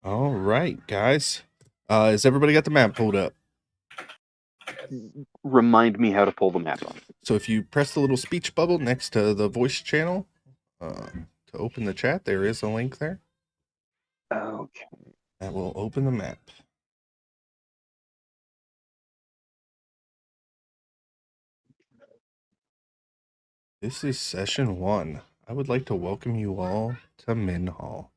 All right, guys. Has everybody got the map pulled up? Remind me how to pull the map up. So if you press the little speech bubble next to the voice channel to open the chat, there is a link there. Okay. That will open the map. This is session 1. I would like to welcome you all to Minhal.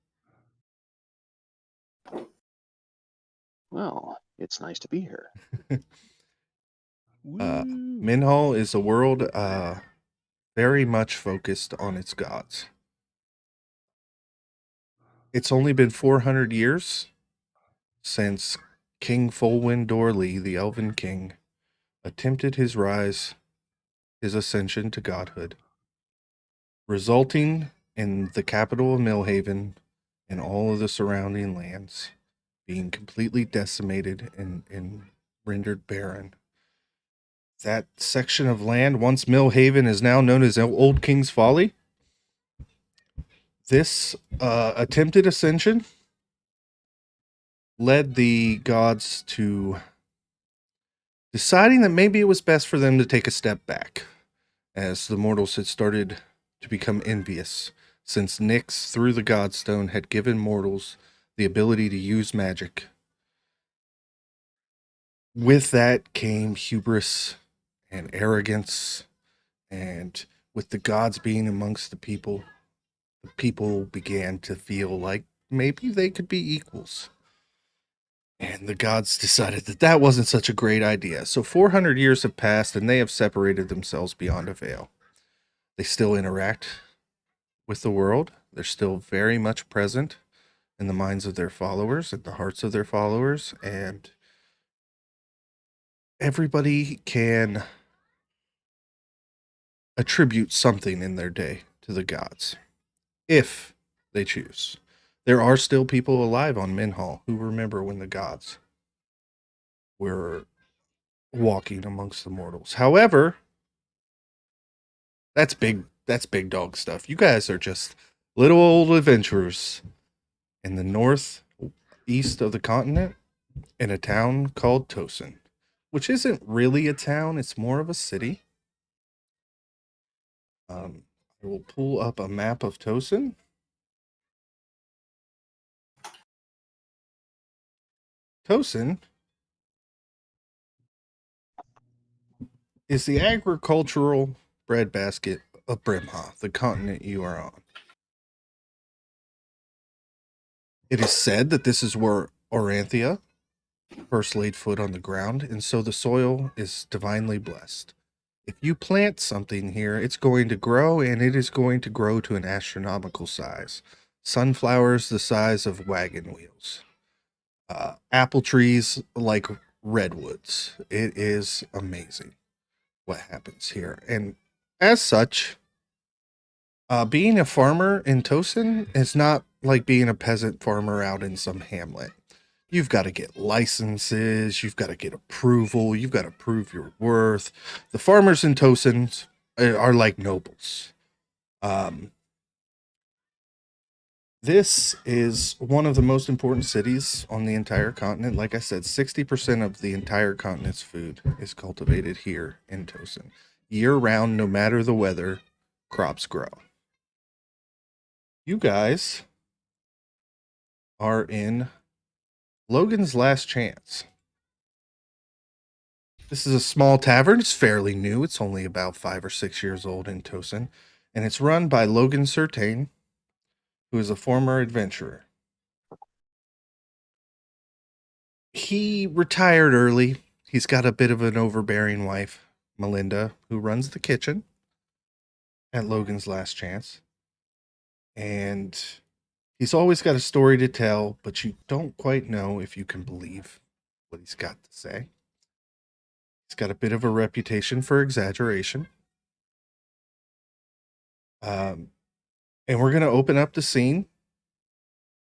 Well, it's nice to be here. Minhal is a world very much focused on its gods. It's only been 400 years since King Folwyn Dorley, the Elven King, attempted his ascension to godhood, resulting in the capital of Millhaven and all of the surrounding lands being completely decimated and rendered barren. That section of land, once Millhaven, is now known as Old King's Folly. This attempted ascension led the gods to deciding that maybe it was best for them to take a step back, as the mortals had started to become envious, since Nyx, through the Godstone, had given mortals the ability to use magic. With that came hubris and arrogance, and with the gods being amongst the people began to feel like maybe they could be equals. And the gods decided that that wasn't such a great idea. So 400 years have passed, and they have separated themselves beyond a veil. They still interact with the world. They're still very much present in the minds of their followers, in the hearts of their followers, and everybody can attribute something in their day to the gods, if they choose. There are still people alive on Minhal who remember when the gods were walking amongst the mortals. However, that's big dog stuff. You guys are just little old adventurers in the northeast of the continent in a town called Tosin, which isn't really a town, it's more of a city. I will pull up a map of Tosin. Tosin is the agricultural breadbasket of Brimha, the continent you are on. It is said that this is where Oranthia first laid foot on the ground, and so the soil is divinely blessed. If you plant something here, it's going to grow, and it is going to grow to an astronomical size. Sunflowers the size of wagon wheels. Apple trees like redwoods. It is amazing what happens here. And as such, being a farmer in Tosin is not like being a peasant farmer out in some hamlet. You've got to get licenses, you've got to get approval, you've got to prove your worth. The farmers in Tosin are like nobles. This is one of the most important cities on the entire continent. Like I said, 60% of the entire continent's food is cultivated here in Tosin. Year round, no matter the weather, crops grow. You guys are in Logan's Last Chance. This is a small tavern. It's fairly new. It's only about 5 or 6 years old in Tosin. And it's run by Logan Sertain, who is a former adventurer. He retired early. He's got a bit of an overbearing wife, Melinda, who runs the kitchen at Logan's Last Chance. And he's always got a story to tell, but you don't quite know if you can believe what he's got to say. He's got a bit of a reputation for exaggeration. And we're going to open up the scene.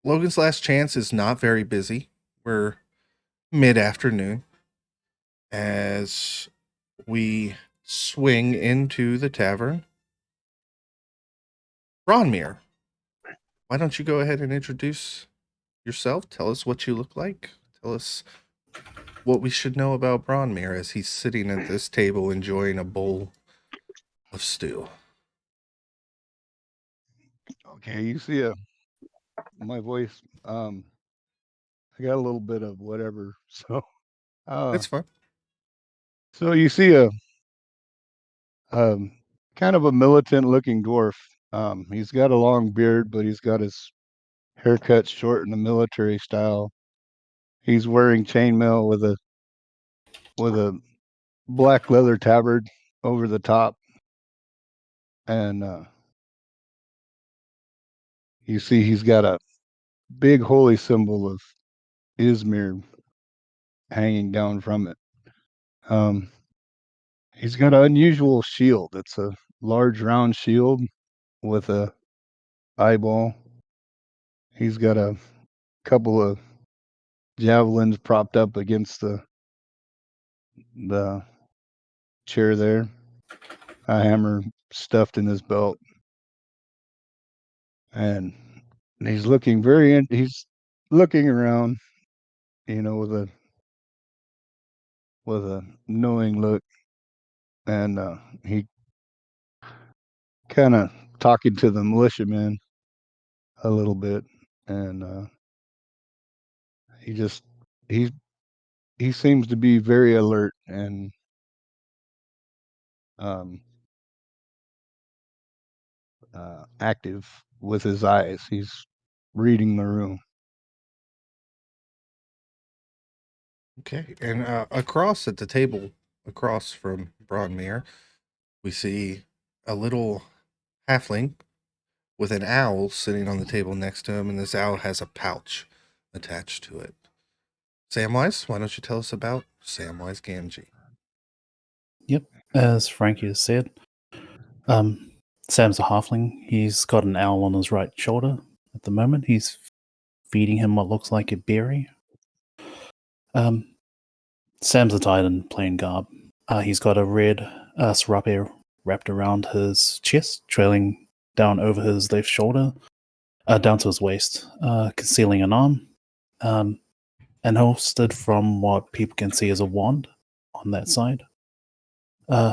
Logan's Last Chance is not very busy. We're mid-afternoon as we swing into the tavern. Bronmyr, why don't you go ahead and introduce yourself. Tell us what you look like. Tell us what we should know about Bronmyr as he's sitting at this table enjoying a bowl of stew. Okay, you see my voice. I got a little bit of whatever. That's fine. So you see a kind of a militant-looking dwarf. He's got a long beard, but he's got his haircut short in the military style. He's wearing chainmail with a black leather tabard over the top, and you see he's got a big holy symbol of Izmir hanging down from it. He's got an unusual shield. It's a large round shield with a eyeball. He's got a couple of javelins propped up against the chair there. A hammer stuffed in his belt, and he's looking he's looking around, with a knowing look, and he kind of talking to the militiamen a little bit, and he just he he seems to be very alert and um, active with his eyes. He's reading the room. Okay. And across at the table, across from Bronmyr, we see a little halfling with an owl sitting on the table next to him, and this owl has a pouch attached to it. Samwise, why don't you tell us about Samwise Gamgee? Yep, as Frankie has said, Sam's a halfling. He's got an owl on his right shoulder at the moment. He's feeding him what looks like a berry. Sam's attired in plain garb. He's got a red serape wrapped around his chest, trailing down over his left shoulder, down to his waist, concealing an arm, and hosted from what people can see as a wand on that side.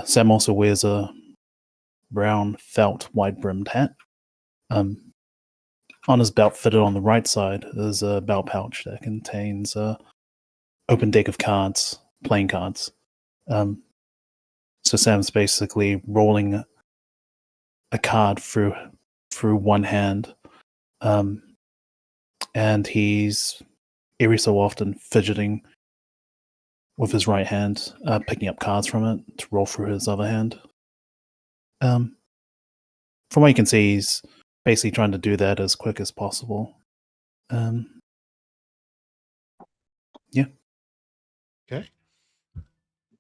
Sam also wears a brown felt wide-brimmed hat. On his belt, fitted on the right side, is a belt pouch that contains a open deck of cards, playing cards. So Sam's basically rolling a card through one hand, and he's every so often fidgeting with his right hand, picking up cards from it to roll through his other hand. From what you can see, he's basically trying to do that as quick as possible. Yeah. Okay.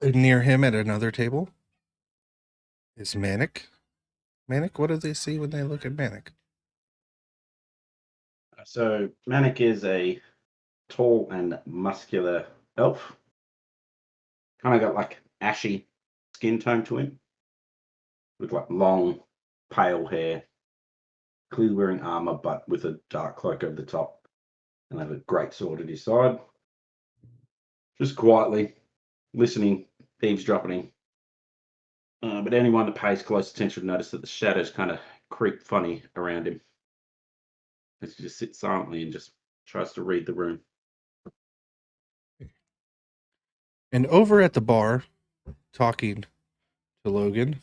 Near him at another table is Manek. Manek, what do they see when they look at Manek? So Manek is a tall and muscular elf. Kind of got like ashy skin tone to him, with like long, pale hair. Clearly wearing armor, but with a dark cloak over the top, and have a great sword at his side. Just quietly listening, eavesdropping. But anyone that pays close attention will notice that the shadows kind of creep funny around him, as he just sits silently and just tries to read the room. And over at the bar, talking to Logan,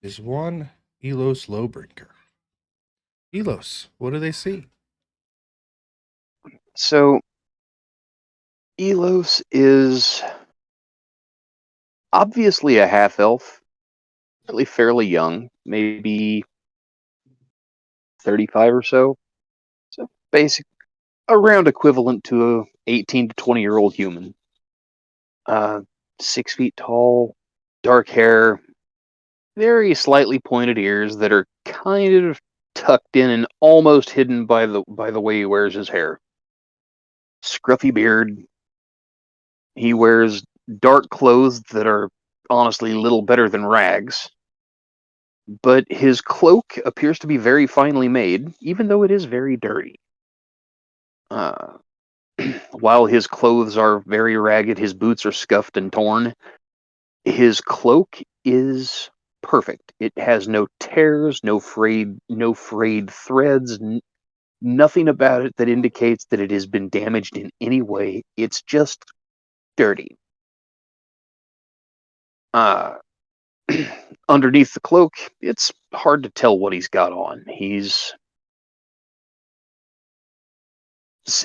is one Elos Lowbrincker. Elos, what do they see? So, Elos is obviously a half elf, really fairly young, maybe 35 or so. So, basic, around equivalent to a 18 to 20-year-old human. 6 feet tall, dark hair, very slightly pointed ears that are kind of tucked in and almost hidden by the way he wears his hair. Scruffy beard. He wears dark clothes that are honestly little better than rags. But his cloak appears to be very finely made, even though it is very dirty. While his clothes are very ragged, his boots are scuffed and torn. His cloak is perfect. It has no tears, no frayed threads, nothing about it that indicates that it has been damaged in any way. It's just dirty. Underneath the cloak, it's hard to tell what he's got on. He's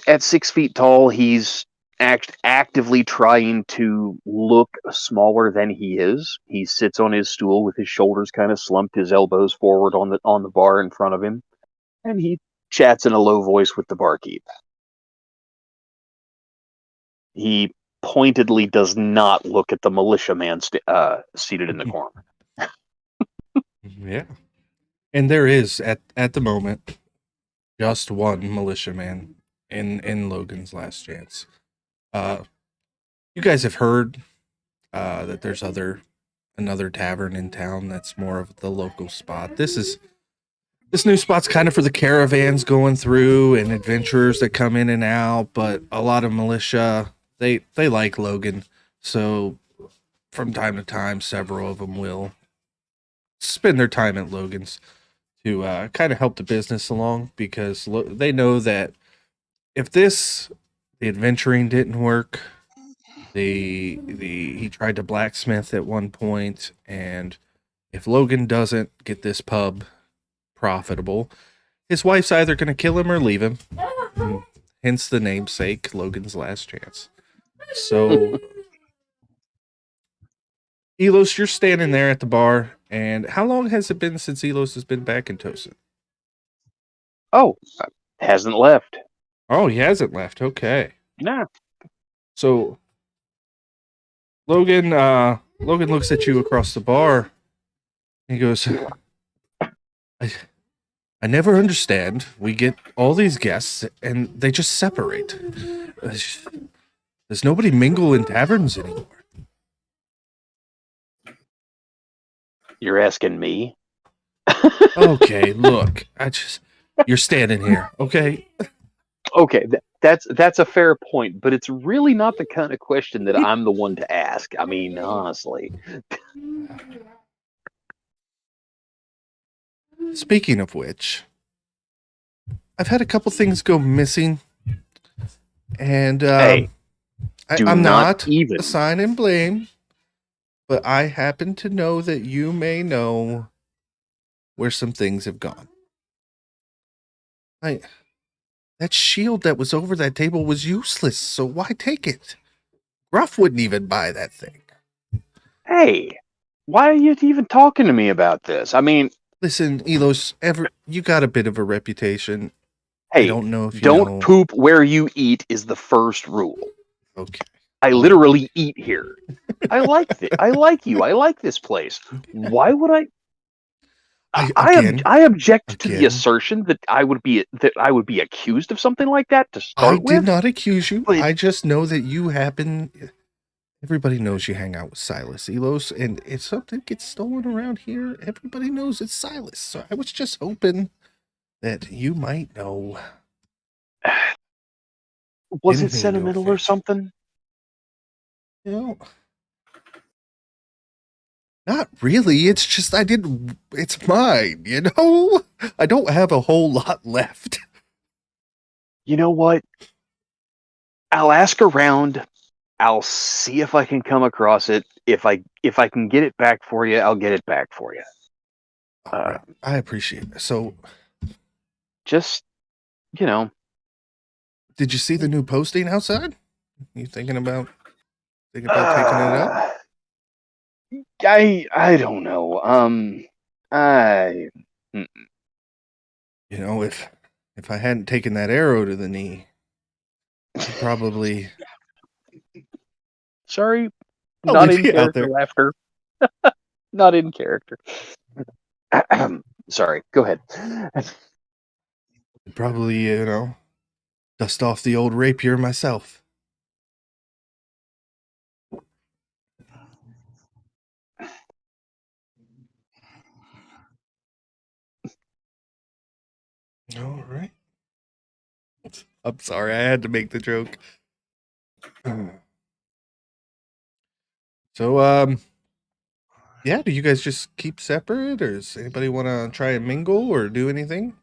at 6 feet tall. He's actively trying to look smaller than he is. He sits on his stool with his shoulders kind of slumped, his elbows forward on the bar in front of him, and he chats in a low voice with the barkeep. He pointedly does not look at the militiaman seated in the corner. Yeah. And there is at the moment just one militiaman in Logan's Last Chance. You guys have heard that there's another tavern in town that's more of the local spot. This new spot's kind of for the caravans going through and adventurers that come in and out, but a lot of militia, they like Logan. So from time to time, several of them will spend their time at Logan's to kind of help the business along, because they know that if the adventuring didn't work, he tried to blacksmith at one point, and if Logan doesn't get this pub profitable, his wife's either going to kill him or leave him. Hence the namesake, Logan's Last Chance. So, Elos, you're standing there at the bar, and how long has it been since Elos has been back in Tosin? Oh, hasn't left. Oh, he hasn't left. Okay. Nah. So, Logan looks at you across the bar. He goes, I never understand. We get all these guests and they just separate. There's nobody mingle in taverns anymore. You're asking me? Okay, look, you're standing here, okay? Okay, that's a fair point, but it's really not the kind of question that I'm the one to ask. I mean, honestly. Speaking of which, I've had a couple things go missing, and Hey, do I'm not not even. assigning blame, but I happen to know that you may know where some things have gone. That shield that was over that table was useless, so why take it? Gruff wouldn't even buy that thing. Hey, why are you even talking to me about this? I mean, Listen, Elos, you got a bit of a reputation. I hey, don't know if you don't know. poop where you eat is the first rule. Okay. I literally eat here. I like it. I like you. I like this place. Why would I? I object to the assertion that I would be accused of something like that to I start did with. not accuse you. But I just know that you happen. Everybody knows you hang out with Silas, Elos, and if something gets stolen around here, everybody knows it's Silas. So I was just hoping that you might know. was Didn't it mean to sentimental or offend you. something? You know, not really. It's just it's mine, you know? I don't have a whole lot left. You know what? I'll ask around. I'll see if I can come across it. If I can get it back for you, I'll get it back for you. All right. I appreciate it. So, Just, you know. did you see the new posting outside? You thinking about taking it up? I don't know. I You know, if I hadn't taken that arrow to the knee, I'd probably sorry, I'll not leave in you out character there. laughter. Not in character. Sorry, go ahead. I'd probably, dust off the old rapier myself. All right. I'm sorry, I had to make the joke. So, yeah, do you guys just keep separate, or does anybody want to try and mingle or do anything?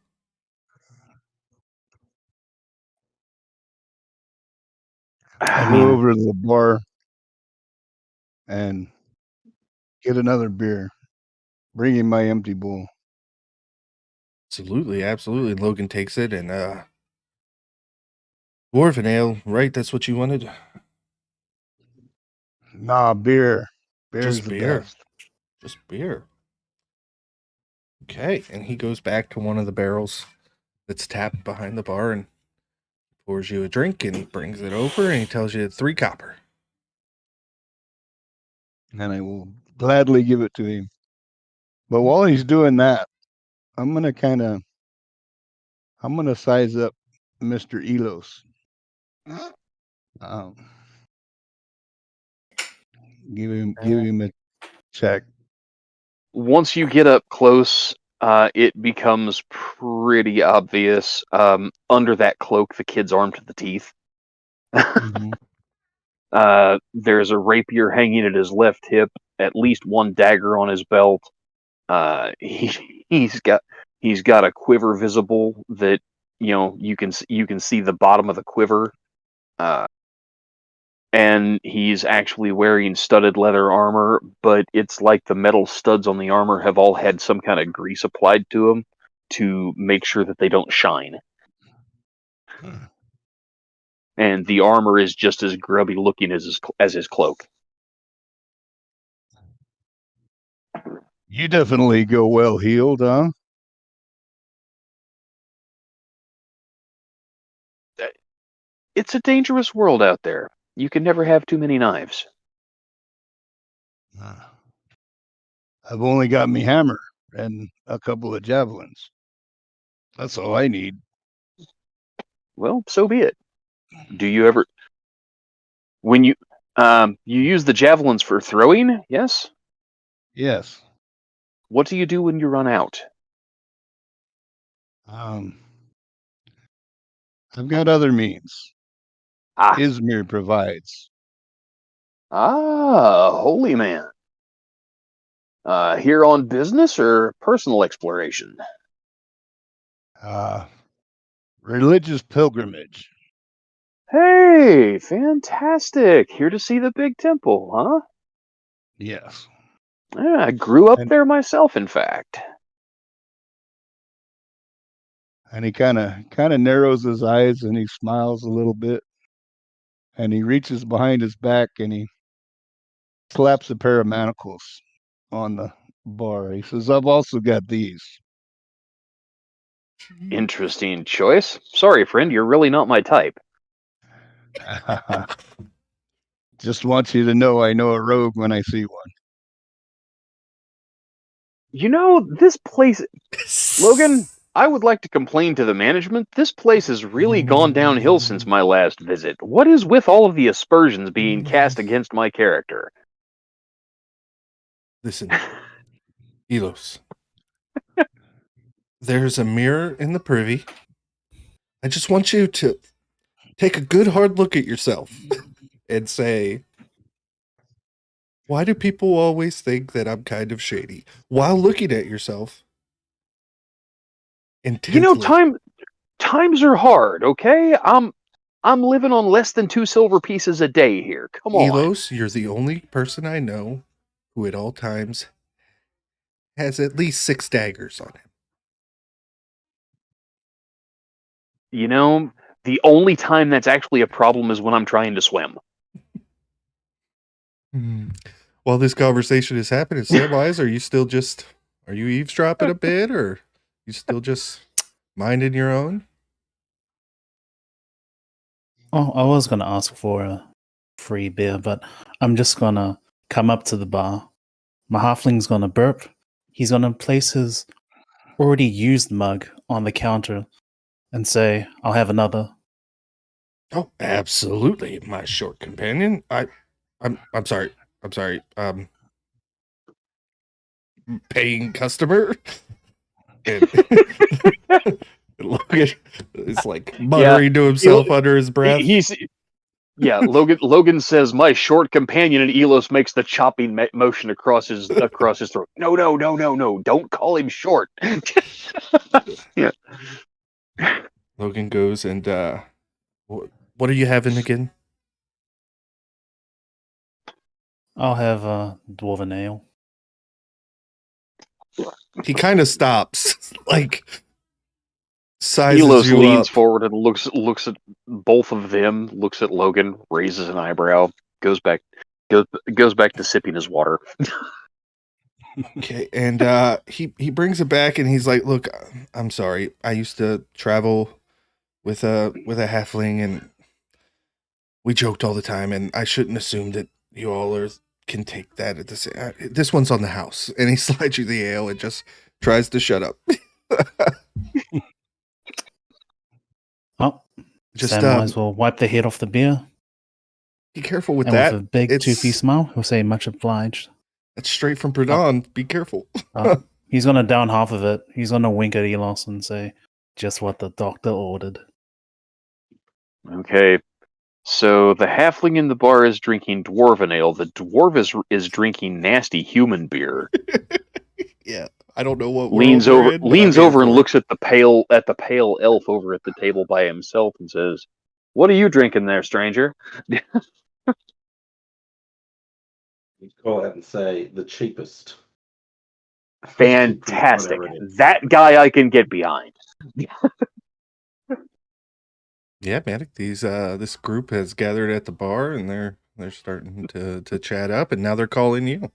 I Go mean, over to the bar and get another beer. Bring him my empty bowl. Absolutely, absolutely. Logan takes it and Dwarven ale, right? That's what you wanted? Nah, beer. Beer's Just the beer. best. Just beer. Okay, and he goes back to one of the barrels that's tapped behind the bar and pours you a drink and brings it over and he tells you 3 copper. And I will gladly give it to him. But while he's doing that, I'm gonna size up Mr. Elos. Um, give him a check. Once you get up close, it becomes pretty obvious. Under that cloak, the kid's armed to the teeth. Mhm. There's a rapier hanging at his left hip, at least one dagger on his belt. He's got a quiver visible that you can see the bottom of the quiver. And he's actually wearing studded leather armor, but it's like the metal studs on the armor have all had some kind of grease applied to them to make sure that they don't shine. And the armor is just as grubby looking as his cloak. You definitely go well heeled, huh? It's a dangerous world out there. You can never have too many knives. I've only got me hammer and a couple of javelins. That's all I need. Well, so be it. Do you ever, when you use the javelins for throwing? Yes. Yes. What do you do when you run out? I've got other means. Ah, Izmir provides. holy man. Here on business or personal exploration? Religious pilgrimage. Hey, fantastic. Here to see the big temple, huh? Yes. Yeah, I grew up And there myself, in fact. and he kind of narrows his eyes and he smiles a little bit and he reaches behind his back and he slaps a pair of manacles on the bar. He says, "I've also got these." Interesting choice. Sorry, friend, you're really not my type. Just want you to know I know a rogue when I see one. This place, Logan, I would like to complain to the management. This place has really gone downhill since my last visit. What is with all of the aspersions being cast against my character? Listen, Elos. There's a mirror in the privy. I just want you to take a good hard look at yourself and say, why do people always think that I'm kind of shady? While looking at yourself intently. Times are hard, okay? I'm living on less than 2 silver pieces a day here. Come on. Elos, you're the only person I know who at all times has at least 6 daggers on The only time that's actually a problem is when I'm trying to swim. him. While this conversation is happening, Samwise, are you eavesdropping a bit, or you still just minding your own? Oh, I was gonna ask for a free beer, but I'm just gonna come up to the bar. My halfling's gonna burp. He's gonna place his already used mug on the counter and say, "I'll have another." Oh, absolutely, my short companion. I'm sorry. I'm sorry. Paying customer. And Logan is like muttering to himself under his breath. Logan says, "My short companion," and Elos makes the chopping motion across his throat. No, don't call him short. Yeah. Logan goes and what are you having again? I'll have a dwarven ale. He kind of stops, like sizes Elos you leans up. forward and looks at both of them, looks at Logan, raises an eyebrow, goes back to sipping his water. Okay, and he brings it back and he's like, "Look, I'm sorry. I used to travel with a halfling and we joked all the time, and I shouldn't assume that you all can take that at the same. This one's on the house," and he slides you the ale and just tries to shut up. Oh, Just Samwise will wipe the head off the beer, be careful with and that. with a big toothy smile, he'll say, "Much obliged." That's straight from Pradon. Be careful. He's gonna down half of it. He's gonna wink at Elos and say, "Just what the doctor ordered." Okay. So the halfling in the bar is drinking dwarven ale. The dwarf is drinking nasty human beer. Yeah, I don't know what leans world we're over in, but I'm here and for it. looks at the pale elf over at the table by himself and says, "What are you drinking there, stranger?" You call out and say the cheapest. Fantastic. Whatever it is. That guy I can get behind. Yeah, Manek, this group has gathered at the bar and they're starting to chat up, and now they're calling you.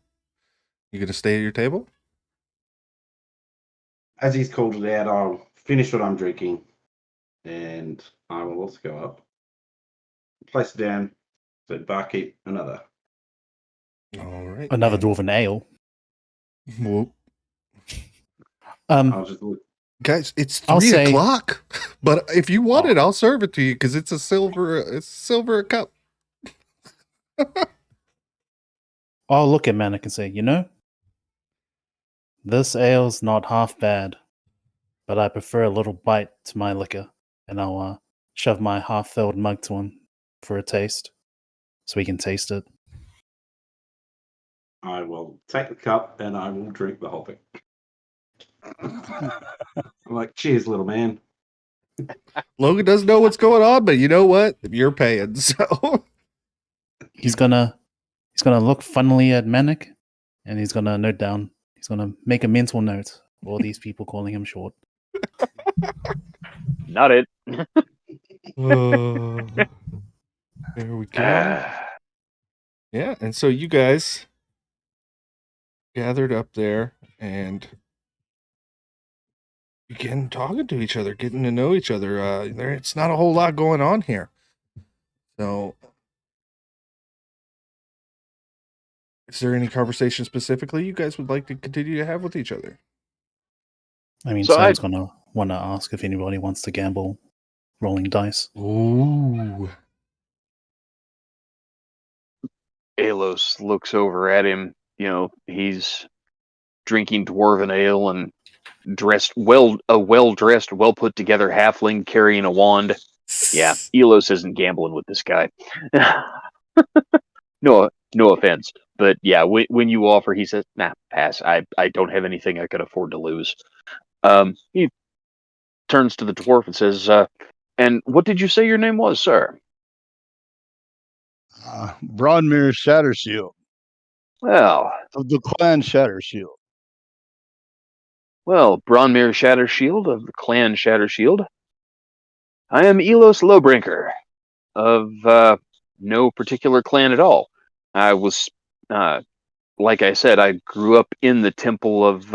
You gonna stay at your table? As he's called it out, I'll finish what I'm drinking, and I will also go up, place it down, so barkeep another. All right. Another and- dwarven ale. Whoop. I'll just look. Guys, it's I'll 3:00. But if you want Oh. it, I'll serve it to you because it's silver a cup. I'll look at Manek and say, this ale's not half bad, but I prefer a little bite to my liquor, and I'll shove my half-filled mug to him for a taste, so he can taste it. I will take the cup and I will drink the whole thing. I'm like, cheers, little man. Logan doesn't know what's going on, but you know what? You're paying, so He's gonna look funnily at Manek, and he's gonna note down. He's gonna make a mental note of all these people calling him short. Not it. there we go. Yeah, and so you guys gathered up there and begin talking to each other, getting to know each other. It's not a whole lot going on here. So, is there any conversation specifically you guys would like to continue to have with each other? I mean, So someone's gonna want to ask if anybody wants to gamble rolling dice. Ooh. Elos looks over at him. He's drinking dwarven ale and a well-dressed, well put together halfling carrying a wand. Yeah, Elos isn't gambling with this guy. No offense, but yeah, when you offer, he says, "Nah, pass. I don't have anything I could afford to lose." He turns to the dwarf and says, "And what did you say your name was, sir?" Bronmyr Shattershield Well, of the clan Shattershield. Bronmyr Shattershield of the clan Shattershield. I am Elos Lowbrincker of no particular clan at all. I was, like I said, I grew up in the temple of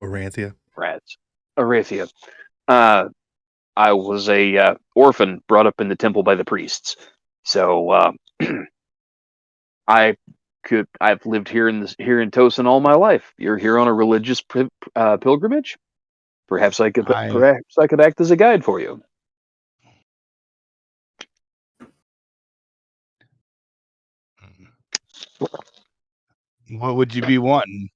Oranthia. rats, Arathia. I was a orphan brought up in the temple by the priests. So I've lived here in Tosin all my life. You're here on a religious pilgrimage. Perhaps I could act as a guide for you. What would you be wanting?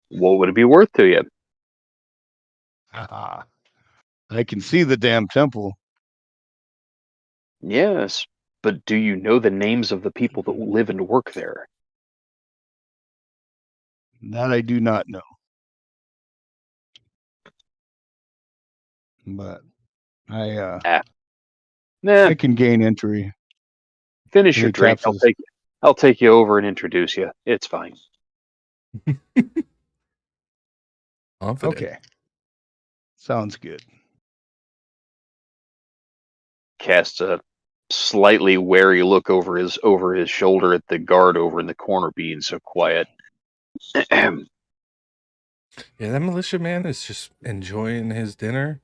What would it be worth to you? Ah, I can see the damn temple. Yes, but do you know the names of the people that live and work there? That I do not know. But I Nah, I can gain entry. finish And your he drink. taps his. I'll take you over and introduce you. It's fine. Confident. Okay. Sounds good. Casts a slightly wary look over his shoulder at the guard over in the corner being so quiet. Yeah, that militia man is just enjoying his dinner.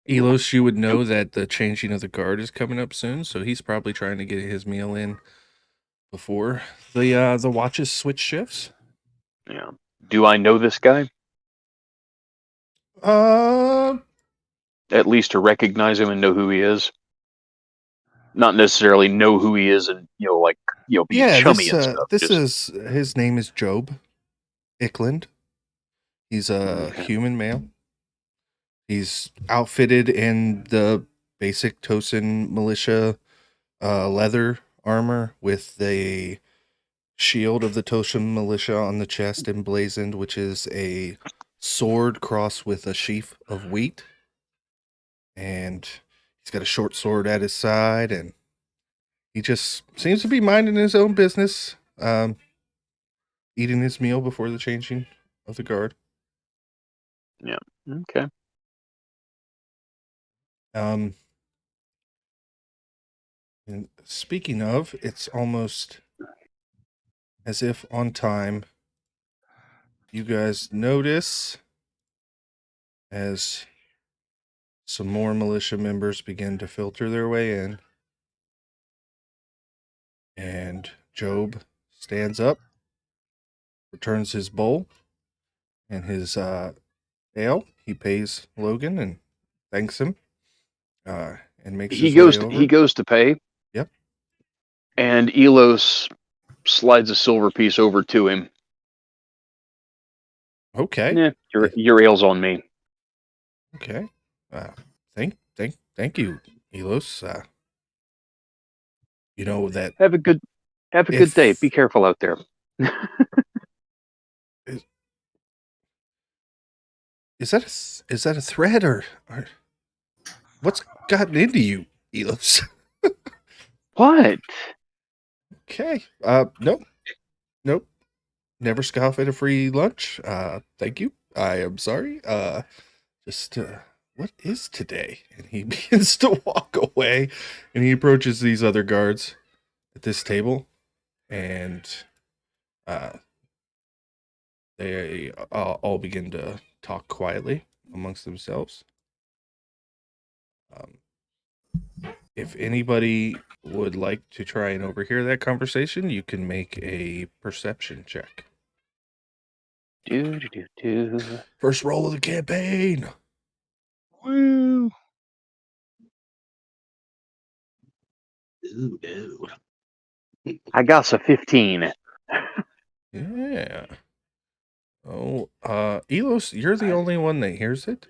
Elos, you would know that the changing of the guard is coming up soon, so he's probably trying to get his meal in before the watches switch shifts. Yeah. Do I know this guy? Uh, At least to recognize him and know who he is. Not necessarily know who he is and be yeah, chummy and stuff. this Just is his name is Job Ickland. He's a okay. human male. He's outfitted in the basic Tosin militia leather armor with the shield of the Tosin militia on the chest emblazoned, which is a sword crossed with a sheaf of wheat. And he's got a short sword at his side, and he just seems to be minding his own business, eating his meal before the changing of the guard. Yeah. Okay. Um, and speaking of, it's almost as if on time. You guys notice as some more militia members begin to filter their way in, and Job stands up, returns his bowl and his ale. He pays Logan and thanks him, and makes his way over. He goes to pay. Yep. And Elos slides a silver piece over to him. Okay. Yeah, your ale's on me. Okay. Thank you, Elos. You know that Have a good day. Be careful out there. is that a threat or what's gotten into you, Elos? What? Okay. Nope. Never scoff at a free lunch. Thank you. I am sorry. Just what is today? And he begins to walk away, and he approaches these other guards at this table, and they all begin to talk quietly amongst themselves. If anybody would like to try and overhear that conversation, you can make a perception check. First roll of the campaign. Woo! Ooh, no. I got a 15. Yeah. Oh, Elos, you're the only one that hears it.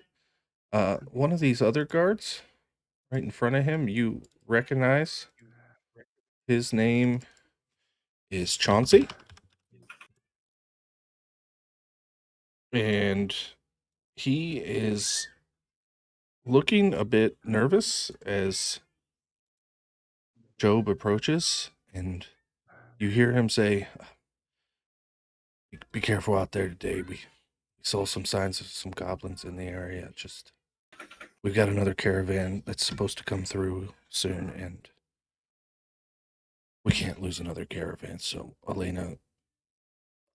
One of these other guards right in front of him, you recognize. His name is Chauncey. And he is looking a bit nervous as Job approaches, and you hear him say, "Be careful out there today. We saw some signs of some goblins in the area. Just we've got another caravan that's supposed to come through soon, and we can't lose another caravan. So Elena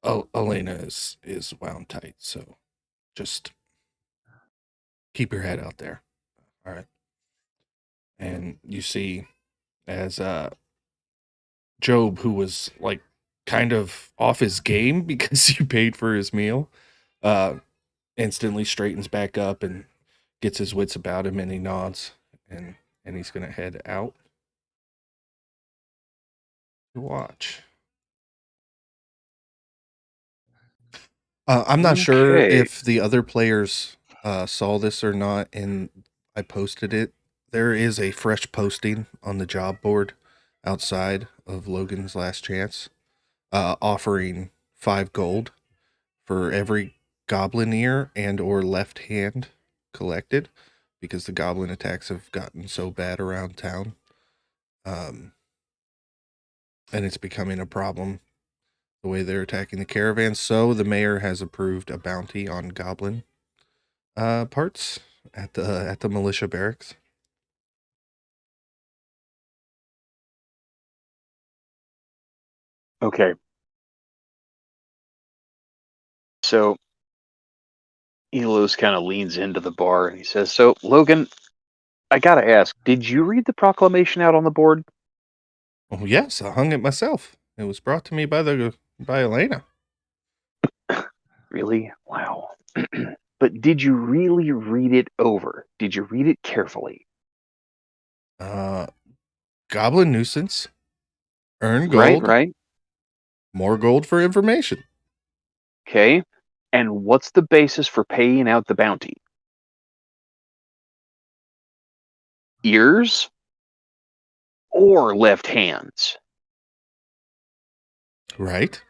is wound tight. So just keep your head out there. All right." And you see as Job, who was like kind of off his game because you paid for his meal, uh, instantly straightens back up and gets his wits about him, and he nods, and he's gonna head out to watch. I'm not sure Okay. if the other players saw this or not, and I posted it. There is a fresh posting on the job board outside of Logan's Last Chance, offering 5 gold for every goblin ear and or left hand collected, because the goblin attacks have gotten so bad around town, and it's becoming a problem the way they're attacking the caravans. So the mayor has approved a bounty on goblin parts at the militia barracks. Okay. So Elos kind of leans into the bar and he says, "So, Logan, I gotta ask, did you read the proclamation out on the board?" Oh yes, I hung it myself. It was brought to me by Elena. Really? Wow. But did you really read it over? Did you read it carefully? Goblin nuisance. Earn Right, gold. right. More gold for information. Okay. And what's the basis for paying out the bounty? Ears or left hands? Right?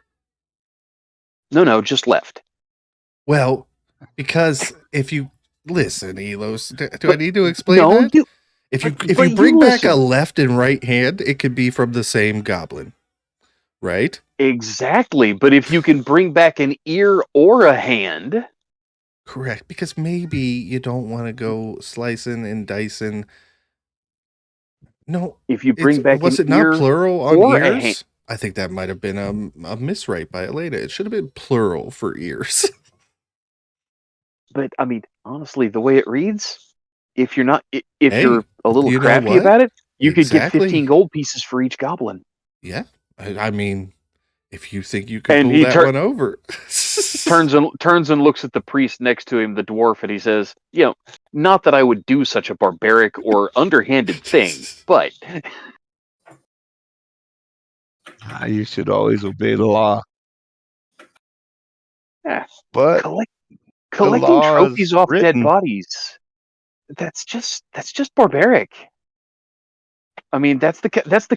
No, just left. Well, because if you listen, Elos, do I But need to explain no, that? you. If But you you bring back a listen. left and right hand, it could be from the same goblin, right? Exactly. But if you can bring back an ear or a hand, Correct, because maybe you don't want to go slicing and dicing. No, if you bring back was an it not ear plural on or a hand, ears? I think that might have been a miswrite by Elena. It should have been plural for ears. but I mean, honestly, the way it reads, if you're not, if Hey, you're a little you know crafty what? about it, you could get 15 Exactly. gold pieces for each goblin. Yeah. I mean, if you think you could And pull he that one over. turns and looks at the priest next to him, the dwarf, and he says, not that I would do such a barbaric or underhanded thing, but You should always obey the law. eh, But the collecting law is trophies off dead written. bodies, that's just barbaric. I mean, that's the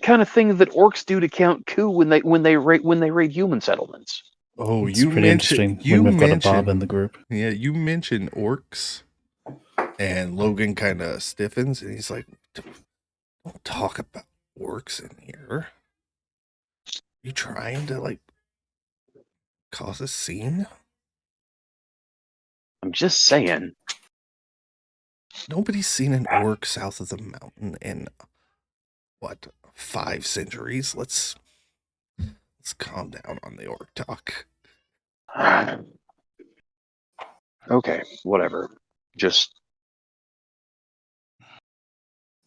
kind of thing that orcs do to count coup when they raid human settlements. Oh, It's pretty interesting when we've got a barb in the group. Yeah, you mentioned orcs, and Logan kind of stiffens, and he's like, "Don't talk about orcs in here. You trying to like cause a scene? I'm just saying. Nobody's seen an orc south of the mountain in what 5 centuries. Let's calm down on the orc talk." Okay, whatever. Just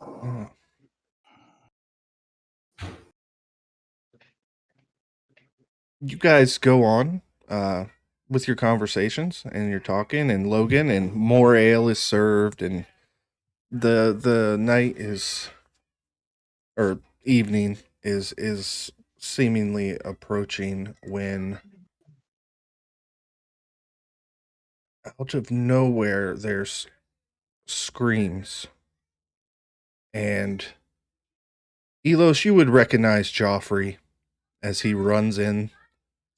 Oh. You guys go on with your conversations and you're talking, and Logan, and more ale is served, and the night is, or evening is seemingly approaching, when out of nowhere there's screams. And Elos, you would recognize Joffrey as he runs in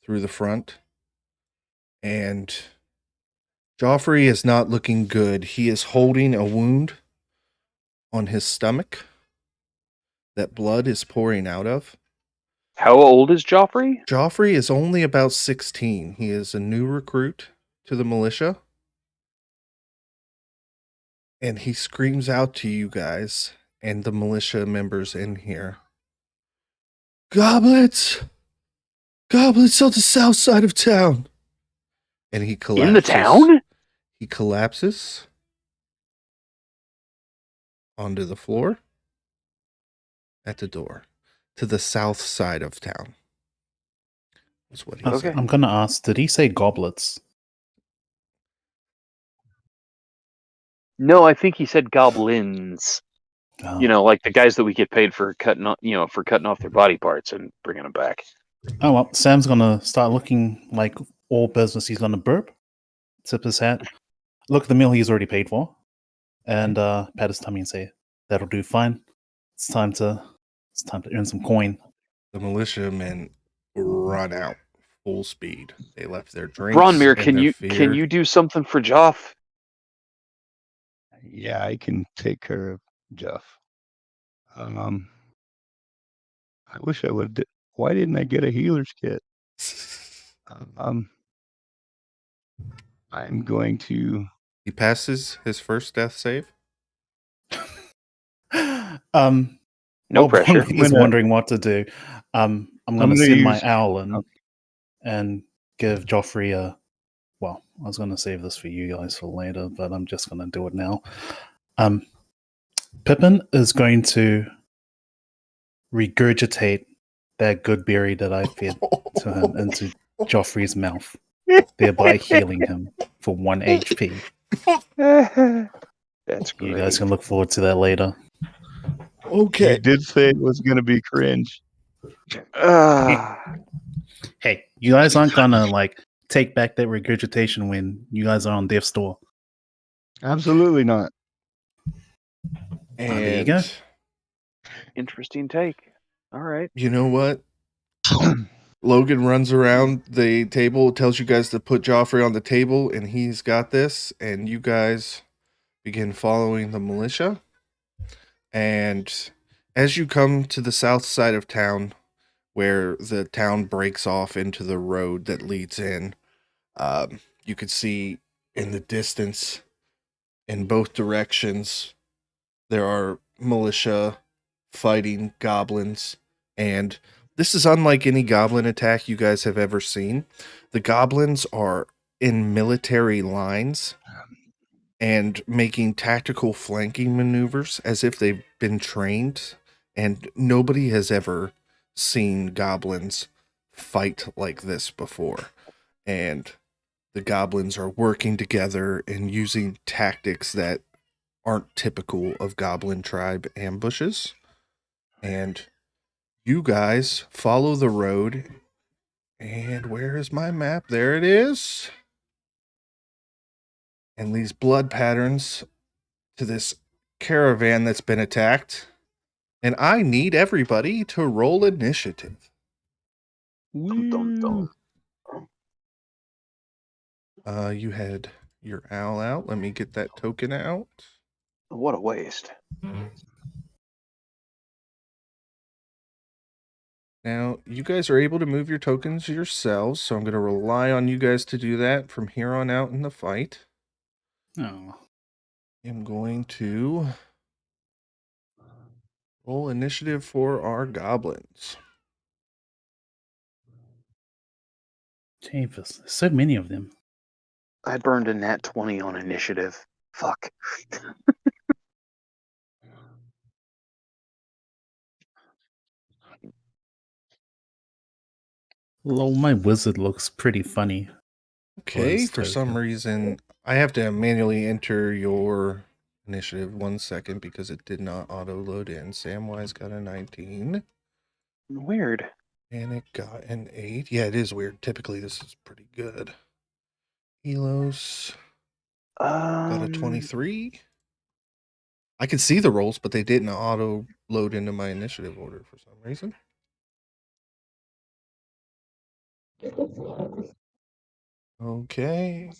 through the front, and Joffrey is not looking good. He is holding a wound on his stomach that blood is pouring out of. how old is Joffrey? Joffrey is only about 16. He is a new recruit to the militia. And he screams out to you guys and the militia members in here, "Goblins! Goblins on the south side of town!" And he collapses. In the town? He collapses onto the floor at the door to the south side of town. That's what he Okay. said. I'm gonna ask, did he say goblets? No, I think he said goblins. Oh. Like the guys that we get paid for cutting off their body parts and bringing them back. Oh well, Sam's gonna start looking like all business. He's going to burp, tip his hat, look at the meal he's already paid for, and pat his tummy and say, "That'll do fine. It's time to earn some coin." The militiamen run out full speed. They left their drinks. Bronmyr, and their fear. can you do something for Joff? Yeah, I can take care of Jeff. I wish I would. Why didn't I get a healer's kit? I'm going to. He passes his first death save. No pressure. He's wondering what to do. I'm going to send my owl in Okay. and give Joffrey a. Well, I was going to save this for you guys for later, but I'm just going to do it now. Pippin is going to regurgitate that good berry that I fed to him into Joffrey's mouth, thereby healing him for 1 HP. That's great. You guys can look forward to that later. Okay. You did say it was going to be cringe. Hey, you guys aren't gonna like take back that regurgitation when you guys are on death's door. Absolutely not. And there you go. Interesting take. All right. you know what? Logan runs around the table, tells you guys to put Joffrey on the table, and he's got this. And you guys begin following the militia. And as you come to the south side of town, where the town breaks off into the road that leads in, you could see in the distance, in both directions, there are militia fighting goblins. And this is unlike any goblin attack you guys have ever seen. The goblins are in military lines and making tactical flanking maneuvers as if they've been trained. And nobody has ever seen goblins fight like this before. And the goblins are working together and using tactics that aren't typical of goblin tribe ambushes. And you guys follow the road. And where is my map? There it is. And these blood patterns to this caravan that's been attacked. And I need everybody to roll initiative. Dun, dun, dun. You had your owl out. Let me get that token out. What a waste. Now, you guys are able to move your tokens yourselves, so I'm going to rely on you guys to do that from here on out in the fight. Oh, I'm going to roll initiative for our goblins. Jeepers, there's so many of them. I burned a nat 20 on initiative. Fuck. Lol, my wizard looks pretty funny. Okay, Was for some token. reason, I have to manually enter your initiative 1 second because it did not auto-load in. Samwise got a 19. Weird. And it got an 8. Yeah, it is weird. Typically, this is pretty good. Elos got a 23. I could see the rolls, but they didn't auto-load into my initiative order for some reason. Okay.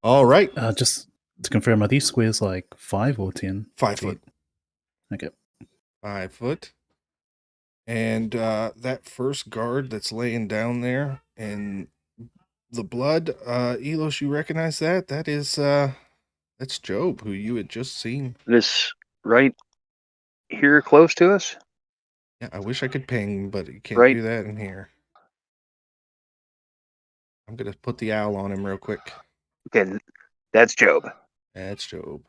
All right. Just to confirm, are these squares like 5 or 10? 5 feet? foot. Okay. 5 foot. And that first guard that's laying down there in the blood, Elos, you recognize that? That is, that's Job, who you had just seen. This right here close to us? Yeah, I wish I could ping, but you can't Right. do that in here. I'm going to put the owl on him real quick. Okay, that's Job. That's Job.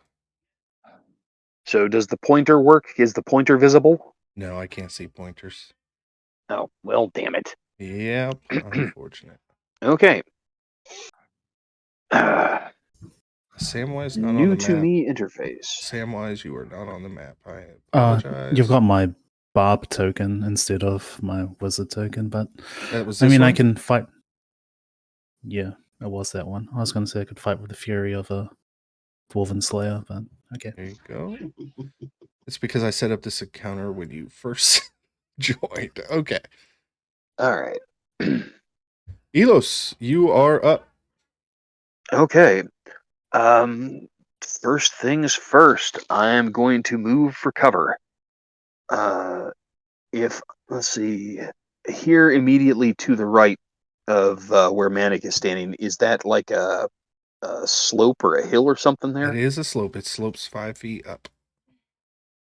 So does the pointer work? Is the pointer visible? No, I can't see pointers. Oh, well, damn it. Yep, unfortunate. Okay. Samwise not on New the to map. me interface. Samwise, you are not on the map. I apologize. You've got my barb token instead of my wizard token, but That was I this mean, I one? can fight. Yeah, it was that one. I was going to say I could fight with the fury of a Dwarven Slayer, but okay. There you go. It's because I set up this encounter when you first joined. Okay. All right. Elos, you are up. Okay. First things first, I am going to move for cover. Let's see, here immediately to the right of where Manek is standing, is that like a slope or a hill or something That there? is a slope. It slopes 5 feet up.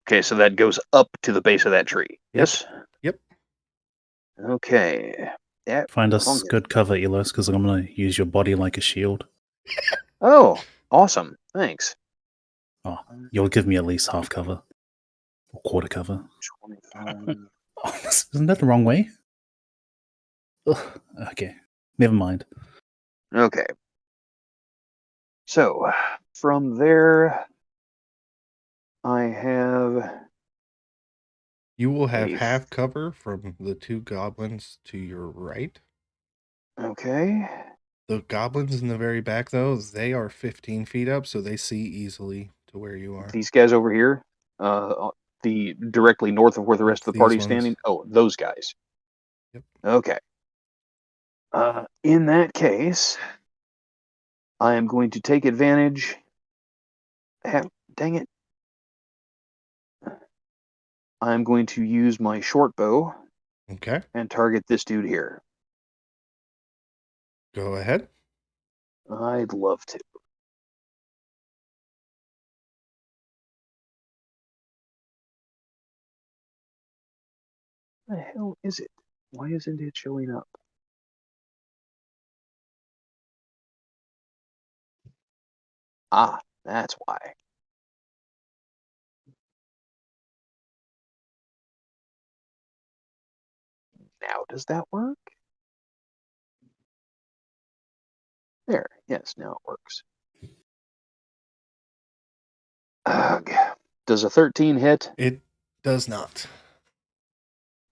Okay, so that goes up to the base of that tree. Yes? Yep. Okay. Yeah. Find wrong us here. good cover, Elos, because I'm going to use your body like a shield. Oh, awesome. Thanks. Oh, you'll give me at least half cover. Or quarter cover. 25. Oh, isn't that the wrong way? Ugh, okay, never mind. Okay. So, from there, I have... You will have Eighth. half cover from the 2 goblins to your right. Okay. The goblins in the very back, though, they are 15 feet up, so they see easily to where you are. These guys over here, the directly north of where the rest of the These party's ones. standing. Oh, those guys. Yep. Okay. In that case, I am going to take advantage. Dang it! I'm going to use my short bow Okay. and target this dude here. Go ahead. I'd love to. The hell is it? Why isn't it showing up? Ah, that's why. Now does that work? There, yes, now it works. Ugh. Does a 13 hit? It does not.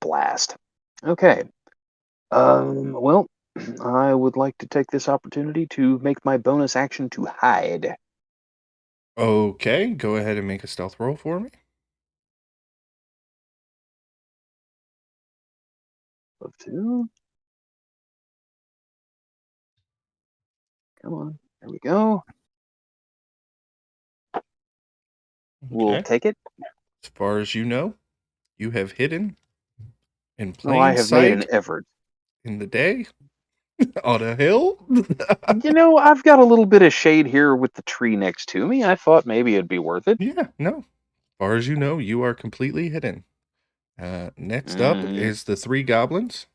Blast. Okay. Well, I would like to take this opportunity to make my bonus action to hide. Okay. Go ahead and make a stealth roll for me. Love to. Come on. There we go. We'll Okay. take it. As far as you know, you have hidden in Oh, I plain have made an sight effort. in the day on a hill. I've got a little bit of shade here with the tree next to me. I thought maybe it'd be worth it. Yeah, no. As far as you know, you are completely hidden. Next up is the 3 goblins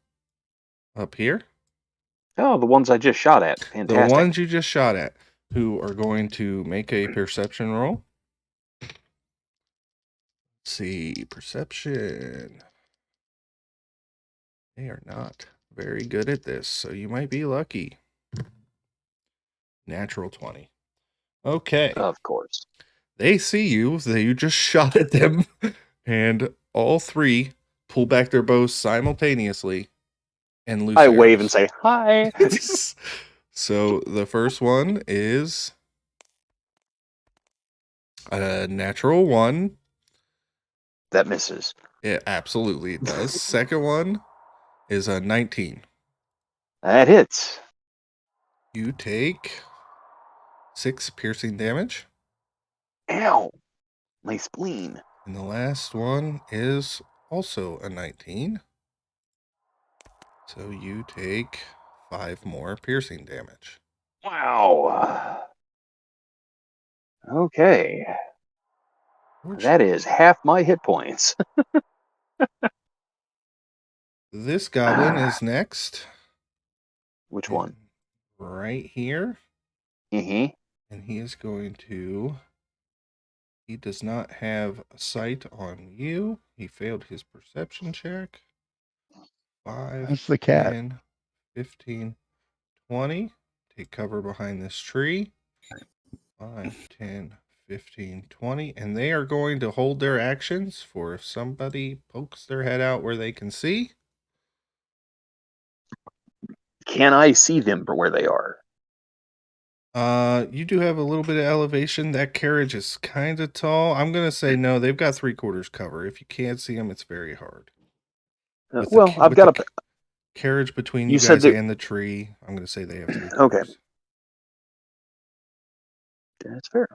up here. Oh, the ones I just shot at. The Fantastic. ones you just shot at, who are going to make a perception roll. Let's see, perception. They are not very good at this, so you might be lucky. Natural 20. Okay. Of course. They see you, so you just shot at them, and all 3 pull back their bows simultaneously and loose I wave and arrows. say, hi. So the first one is a natural 1. That misses. It absolutely does. Second one is a 19. That hits. You take 6 piercing damage. Ow. My spleen. And the last one is also a 19. So you take 5 more piercing damage. Wow. Okay. That is half my hit points. This goblin is next. Which one? Right here. Mm-hmm. And he is going to... He does not have a sight on you. He failed his perception check. 5, That's the cat. 10, 15, 20. Take cover behind this tree. 5, 10, 15, 20. And they are going to hold their actions for if somebody pokes their head out where they can see. can I see them for where they are? You do have a little bit of elevation. That carriage is kind of tall. I'm gonna say no. They've got 3/4 cover. If you can't see them, it's very hard. With Well, I've with got the carriage between You you said guys that- and the tree, I'm gonna say they have 3/4. Okay. That's fair.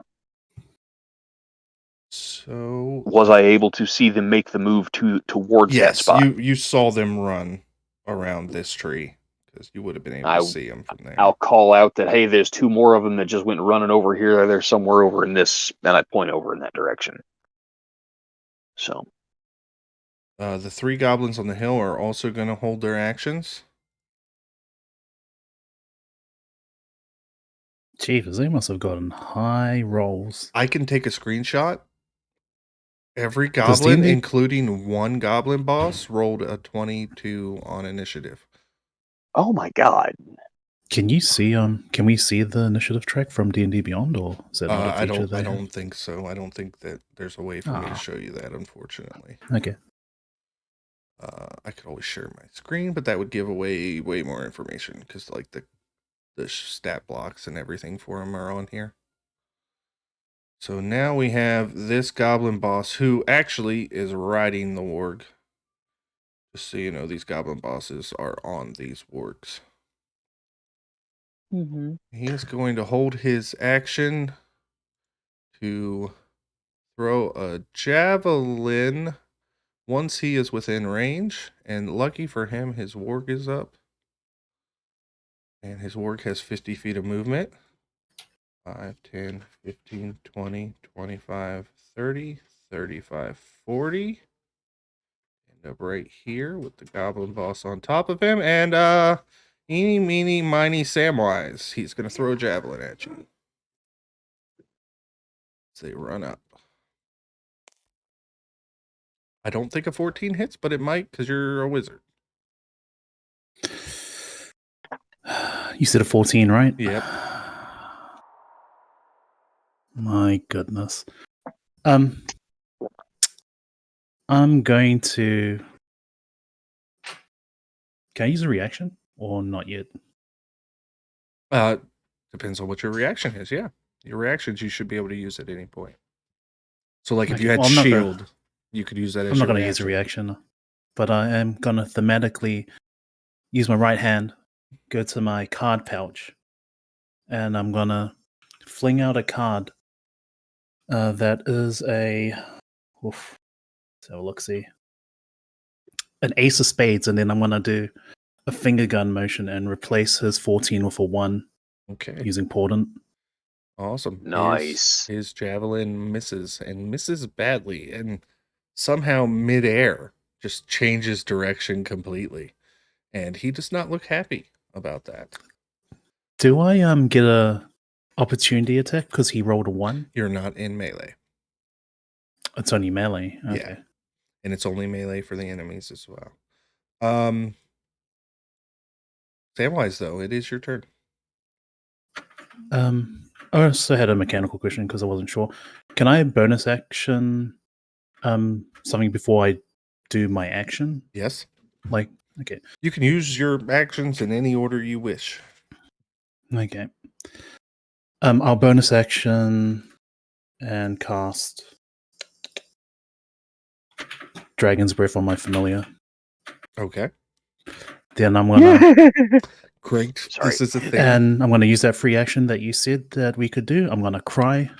So Was I able to see them make the move towards that yes, spot? you saw them run around this tree because you would have been able to see them from there. I'll call out that, hey, there's 2 more of them that just went running over here. They're somewhere over in this, and I point over in that direction. So, The 3 goblins on the hill are also going to hold their actions. Jeez, they must have gotten high rolls. I can take a screenshot. Every Does goblin, D&D including 1 goblin boss, rolled a 22 on initiative. oh my god. Can you see can we see the initiative track from D&D Beyond, or is that not a I feature don't. I they have? don't think so. I don't think that there's a way for me to Ah. show you that, unfortunately. Okay. I could always share my screen, but that would give away way more information because like the stat blocks and everything for them are on here. So now we have this goblin boss who actually is riding the warg. Just so you know, these goblin bosses are on these wargs. Mm-hmm. He is going to hold his action to throw a javelin once he is within range. And lucky for him, his warg is up. And his warg has 50 feet of movement. 5, 10, 15, 20, 25, 30, 35, 40. End up right here with the goblin boss on top of him. And eeny, meeny, miny, Samwise. He's going to throw a javelin at you. So they run up. I don't think a 14 hits, but it might because you're a wizard. You said a 14, right? Yep. My goodness. I'm going to. Can I use a reaction or not yet? Depends on what your reaction is. Yeah. Your reactions you should be able to use at any point. So like if Okay, you had well, I'm not gonna- shield, you could use that as I'm not your going to use a reaction, but I am going to thematically use my right hand, go to my card pouch, and I'm going to fling out a card that is a. Oof, let's have a look, see. An ace of spades, and then I'm going to do a finger gun motion and replace his 14 with a 1 Okay. using Portent. Awesome. Nice. His javelin misses and misses badly and somehow midair just changes direction completely. And he does not look happy about that. Do I get a opportunity attack because he rolled a 1? You're not in melee. It's only melee. Yeah. Okay. And it's only melee for the enemies as well. Samwise, though, it is your turn. I also had a mechanical question because I wasn't sure. Can I bonus action something before I do my action? Yes. Like, okay. You can use your actions in any order you wish. Okay. I'll bonus action and cast Dragon's Breath on my familiar. Okay. Then I'm gonna Great. Sorry. This is a thing. and I'm gonna use that free action that you said that we could do. I'm gonna cry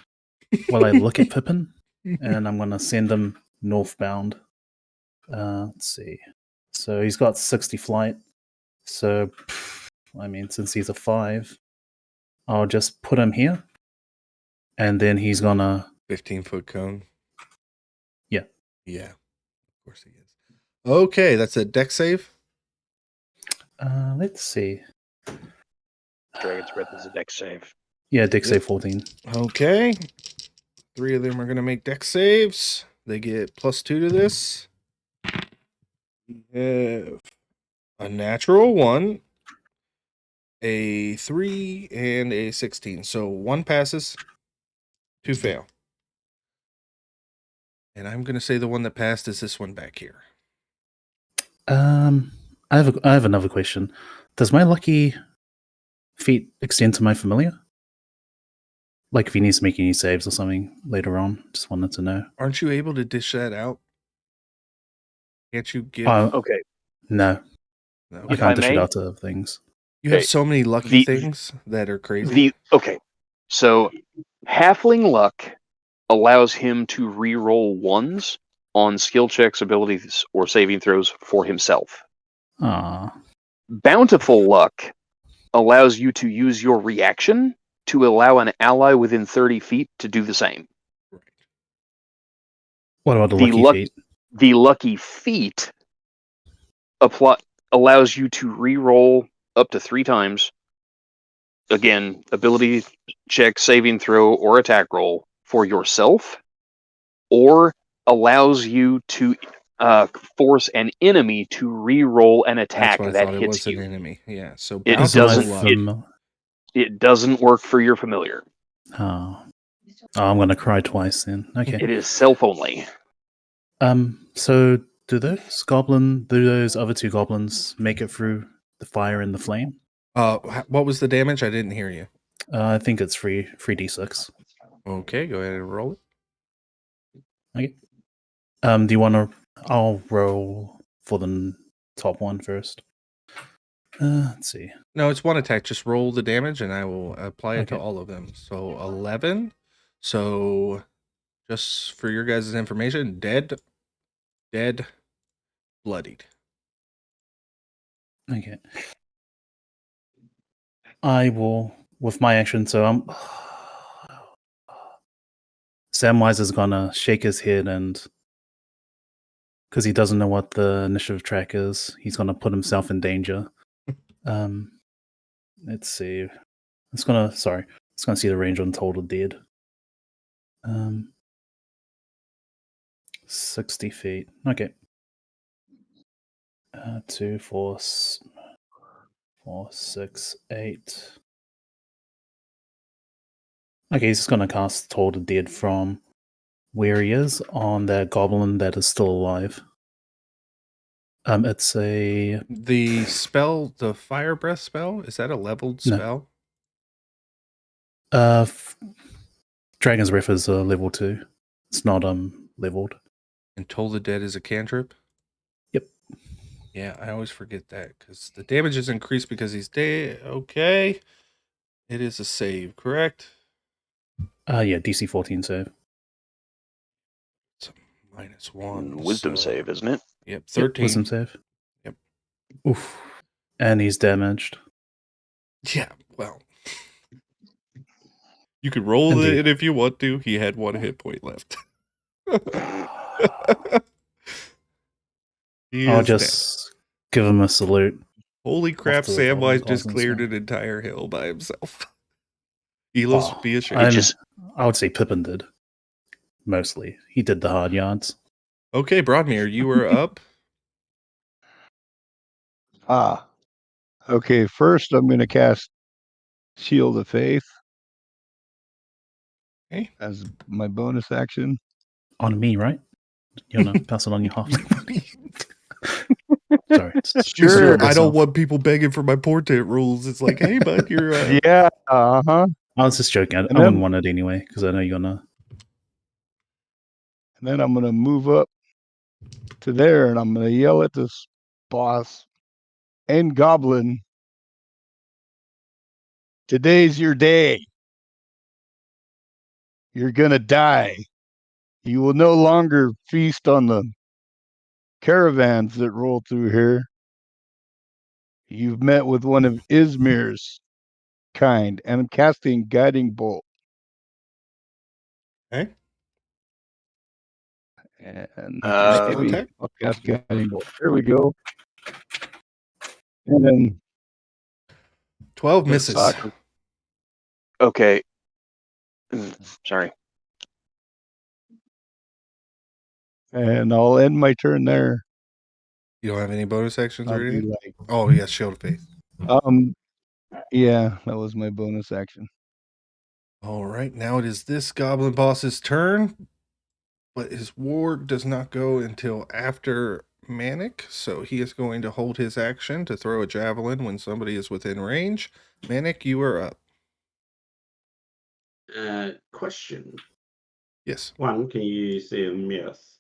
while I look at Pippin, and I'm gonna send him northbound. Let's see. So he's got 60 flight. So I mean, since he's a 5, I'll just put him here, and then he's gonna 15-foot cone. Yeah. Yeah. Of course he is. Okay, that's a deck save. let's see. Dragon's Breath is a deck save. Yeah, deck Yep. save 14. Okay. 3 of them are going to make deck saves. They get +2 to this. We have a natural 1, a 3, and a 16. So 1 passes, 2 fail. And I'm going to say the one that passed is this one back here. I have another question. Does my lucky feat extend to my familiar? Like if he needs to make any saves or something later on? Just wanted to know. Aren't you able to dish that out? Can't you give? Okay. No, No. you If can't I dish it may? out to things. You have Okay, so many lucky the- things that are crazy. So Halfling Luck allows him to re-roll ones on skill checks, abilities, or saving throws for himself. Ah, Bountiful Luck allows you to use your reaction to allow an ally within 30 feet to do the same. what about the The lucky feat? The Lucky Feat allows you to re-roll up to 3 times. Again, ability check, saving throw, or attack roll for yourself, or allows you to force an enemy to re-roll an That's attack what I that thought. It hits was you. an enemy. Yeah. So It This is my bountiful luck. It doesn't work for your familiar. Oh, I'm gonna cry twice then. Okay. It is self only. So do those other two goblins make it through the fire and the flame? What was the damage? I didn't hear you. I think it's 3d6. Okay, go ahead and roll it. Okay. Do you want to? I'll roll for the top one first. Let's see. No, it's one attack. Just roll the damage, and I will apply it to Okay. all of them. So 11. So just for your guys' information, dead, bloodied. Okay. I will with my action. So Samwise is gonna shake his head and because he doesn't know what the initiative track is, he's gonna put himself in danger. Let's see. It's gonna see the range on total dead. 60 feet. Okay. 2, 4, 4, 6, 8. Okay, he's just gonna cast Toll to Dead from where he is on that goblin that is still alive. It's The spell, the fire breath spell, is that a leveled No. spell? Dragon's Breath is level 2. It's not leveled. And Toll the Dead is a cantrip? Yep. Yeah, I always forget that because the damage is increased because he's dead. Okay. It is a save, correct? Yeah, DC 14 save. It's a -1. Wisdom so- save, isn't it? Yep, 13. Yep, wisdom save. Yep. Oof. And he's damaged. Yeah, well. You could roll Indeed. it if you want to. He had 1 hit point left. He I'll is dead. just give him a salute. Holy crap, to the goblin Samwise just goblins, cleared yeah. an entire hill by himself. Elos, Oh, be ashamed. I would say Pippin did. Mostly. He did the hard yards. Okay, Bronmyr, you were up. Okay, first I'm going to cast Shield of Faith Okay. as my bonus action. On me, right? You want to pass it on your halfling? Sorry. Sure. I don't want people begging for my portent rules. It's like, hey, bud, you're. Yeah, uh-huh. I was just joking. I And wouldn't then- want it anyway, because I know you're gonna. And then I'm going to move up to there and I'm going to yell at this boss and goblin. Today's your day. You're going to die. You will no longer feast on the caravans that roll through here. You've met with one of Izmir's kind, and I'm casting Guiding Bolt. Okay. And Uh, maybe attack? I'll cast Guiding Bolt. There we go. And then 12 misses. suck. Okay. Sorry. And I'll end my turn there. You don't have any bonus actions I'll or be anything? like, Oh, yeah, Shield of Faith. yeah, that was my bonus action. All right, now it is this goblin boss's turn, but his ward does not go until after Manek, so he is going to hold his action to throw a javelin when somebody is within range. Manek, you are up. Question. Yes. One, can you see a myth?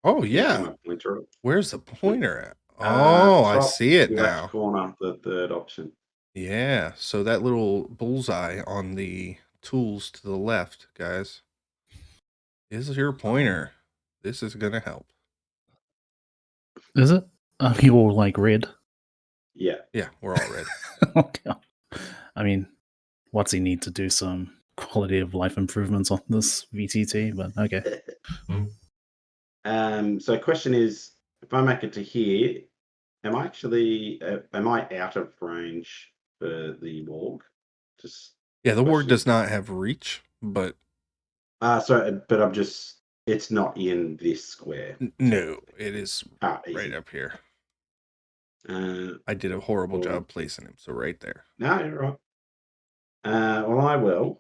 Oh, Yeah, yeah. my pointer up. Where's the pointer at? Oh, I Top see it left now. corner, the third option. Yeah, so that little bullseye on the tools to the left, guys, is your pointer. This is going to help. Is it? You all like red? Yeah. Yeah, we're all red. Okay. I mean, what's he need to do some quality of life improvements on this VTT? But okay. So question is, if I make it to here, am I actually am I out of range for the warg? Just Yeah, the warg question. does not have reach, but sorry, but I'm just it's not in this square. no, it is Easy. right up here. Uh, I did a horrible cool. job placing him, so right there. No, you're right. Well, I will.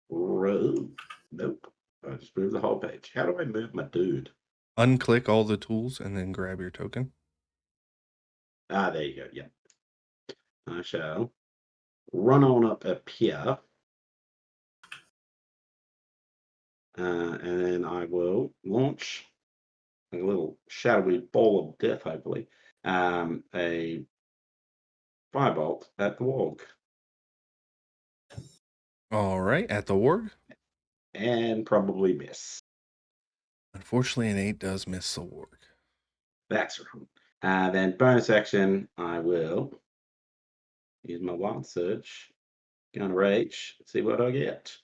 Nope. I just moved the whole page. How do I move my dude? Unclick all the tools and then grab your token. There you go. Yeah. I shall run on up here. And then I will launch a little shadowy ball of death, hopefully. A firebolt at the warg. All right, at the warg. And probably miss. Unfortunately, an 8 does miss the warg. That's right. Then bonus action, I will use my wild surge. Go on rage. See what I get.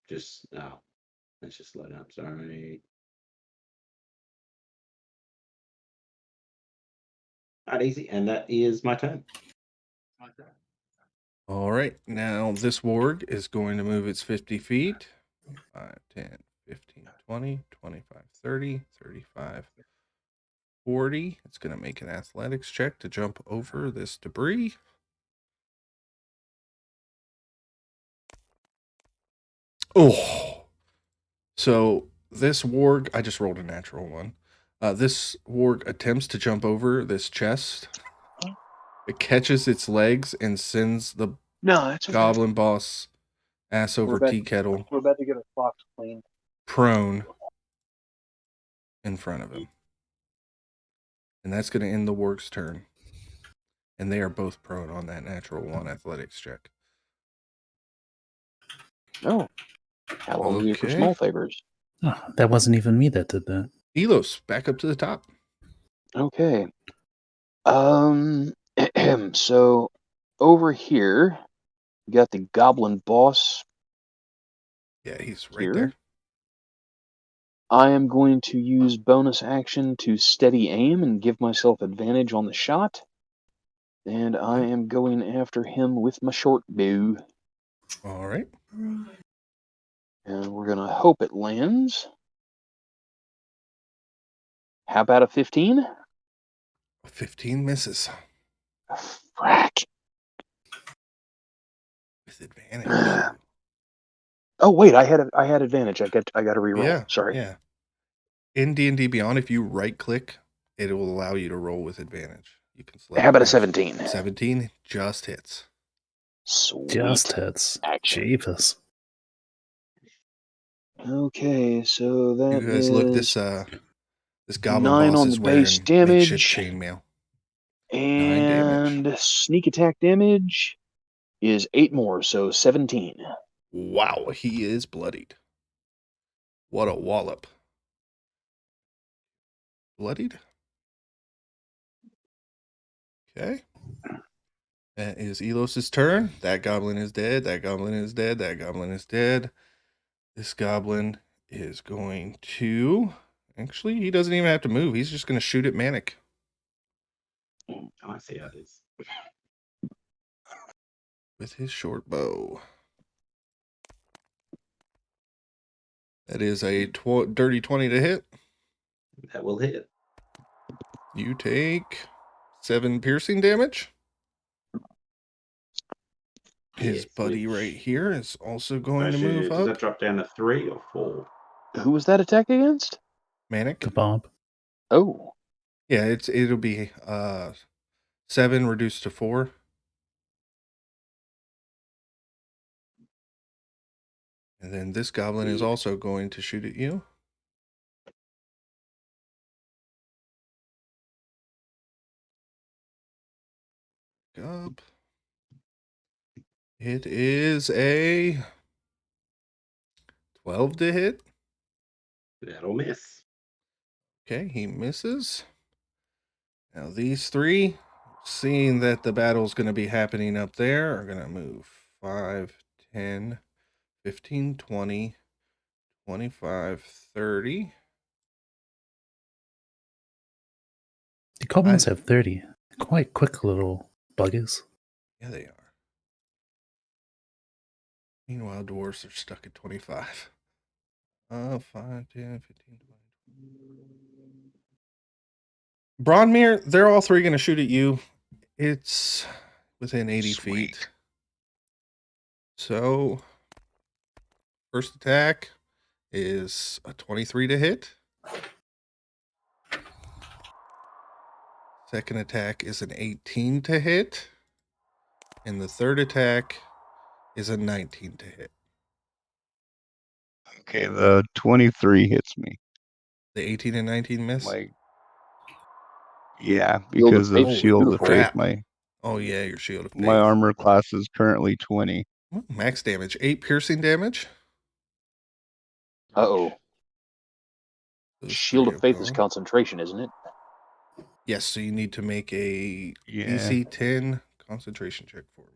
Just let's just slow down. Sorry. Not easy, and that is my turn. All right, now this warg is going to move its 50 feet. 5, 10, 15, 20, 25, 30, 35, 40. It's going to make an athletics check to jump over this debris. Oh, so this warg, I just rolled a natural one. This warg attempts to jump over this chest. It catches its legs and sends the No, it's okay. goblin boss ass over tea kettle We're about to get our clocks cleaned. prone in front of him. And that's going to end the warg's turn. And they are both prone on that natural one athletics check. Oh, hallelujah for Okay. small favors. Oh, that wasn't even me that did that. Elos, back up to the top. Okay. So over here, we got the goblin boss. Yeah, he's right Here. there. I am going to use bonus action to steady aim and give myself advantage on the shot. And I am going after him with my short bow. All right. And we're going to hope it lands. How about a 15? 15 misses. Frack. With advantage. Oh wait, I had advantage. I got to reroll. Yeah. Sorry. Yeah. In D&D Beyond, if you right click, it will allow you to roll with advantage. You can select. How about a 17? 17 just hits. Sweet. Just hits. Action. Jeepers. Okay, so that You guys is look, this goblin 9 boss on is the base wearing makeshift damage, chainmail. 9 damage. and sneak attack damage is 8 more, so 17. Wow, he is bloodied. What a wallop. Bloodied? Okay. That is Elos' turn. That goblin is dead. That goblin is dead. That goblin is dead. This goblin is going to... Actually, he doesn't even have to move. He's just going to shoot at Manek I see how it is. with his short bow. That is a dirty 20 to hit. That will hit. You take 7 piercing damage. His Yes, buddy which right here is also I going to assume- move Does that up. drop down to 3 or 4? Who was that attack against? Manek? The Barb. Oh. Yeah, it'll be 7 reduced to 4. And then this goblin is also going to shoot at you. Up. It is a 12 to hit. That'll miss. Okay, he misses. Now these 3, seeing that the battle's going to be happening up there, are going to move 5, 10, 15, 20, 25, 30. The goblins have 30. Quite quick little buggers. Yeah, they are. Meanwhile, dwarves are stuck at 25. 5, 10, 15, 20. Bronmyr, they're all 3 going to shoot at you. It's within 80 Sweet. feet. So, first attack is a 23 to hit. Second attack is an 18 to hit. And the third attack is a 19 to hit. Okay, the 23 hits me. The 18 and 19 miss? Yeah, Shield of because Faith of is Shield of beautiful. Faith. Crap. Oh, yeah, your Shield of Faith. My armor class is currently 20. Max damage. 8 piercing damage. Uh-oh. Those Shield 3 of are Faith is gone. concentration, isn't it? Yes, so you need to make a Yeah. DC 10 concentration check for me.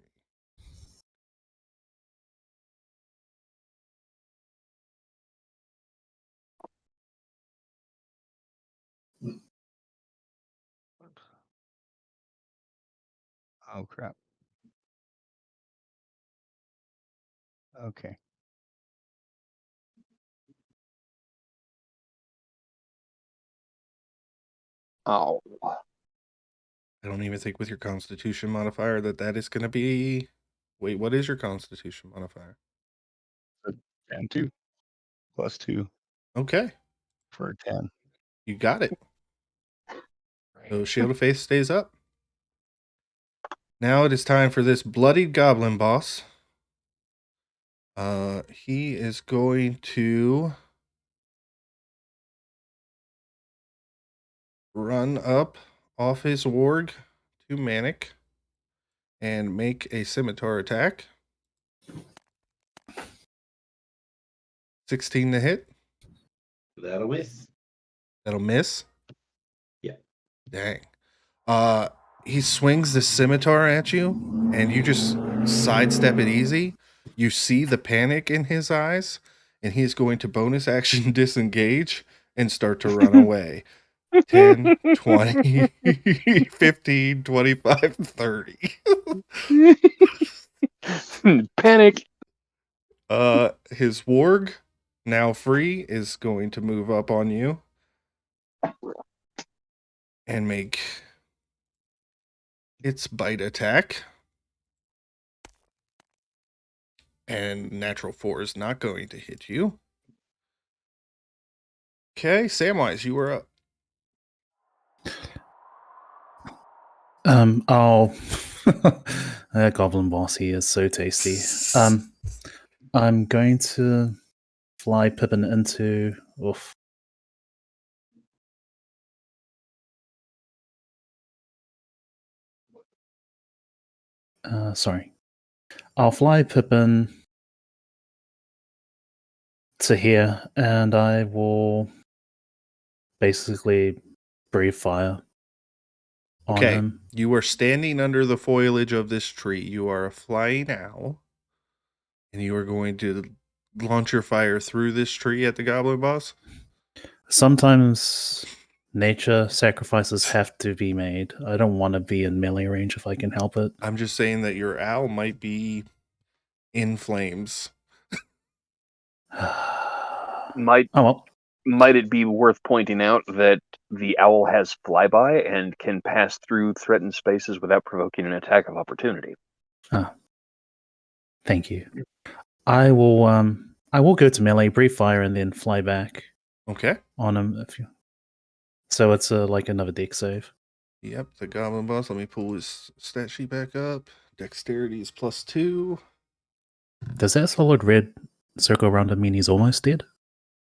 Oh, crap. Okay. Oh. I don't even think with your Constitution modifier that is going to be... Wait, what is your Constitution modifier? And 2. Plus 2 Okay, for 10. you got it. So Shield of Faith stays up. Now it is time for this bloodied goblin boss. He is going to run up off his warg to Manek and make a scimitar attack. 16 to hit. That'll miss. That'll miss. Yeah. Dang. He swings the scimitar at you, and you just sidestep it easy. You see the panic in his eyes, and he is going to bonus action disengage and start to run away. 10, 20, 15, 25, 30. Panic. His warg, now free, is going to move up on you and make its bite attack. And natural 4 is not going to hit you. Okay, Samwise, you were up. Oh, that goblin boss, he is so tasty. I'm going to fly Pippin into. Oof. Sorry. I'll fly Pippin to here, and I will basically breathe fire on Okay, him. you are standing under the foliage of this tree. You are a flying owl, and you are going to launch your fire through this tree at the goblin boss. Sometimes nature sacrifices have to be made. I don't want to be in melee range if I can help it. I'm just saying that your owl might be in flames. Might Oh well. might it be worth pointing out that the owl has flyby and can pass through threatened spaces without provoking an attack of opportunity? Thank you. I will I will go to melee, breathe fire, and then fly back Okay. on him. So it's like another deck save. Yep, the goblin boss. Let me pull his stat sheet back up. Dexterity is +2. Does that solid red circle around him mean he's almost dead?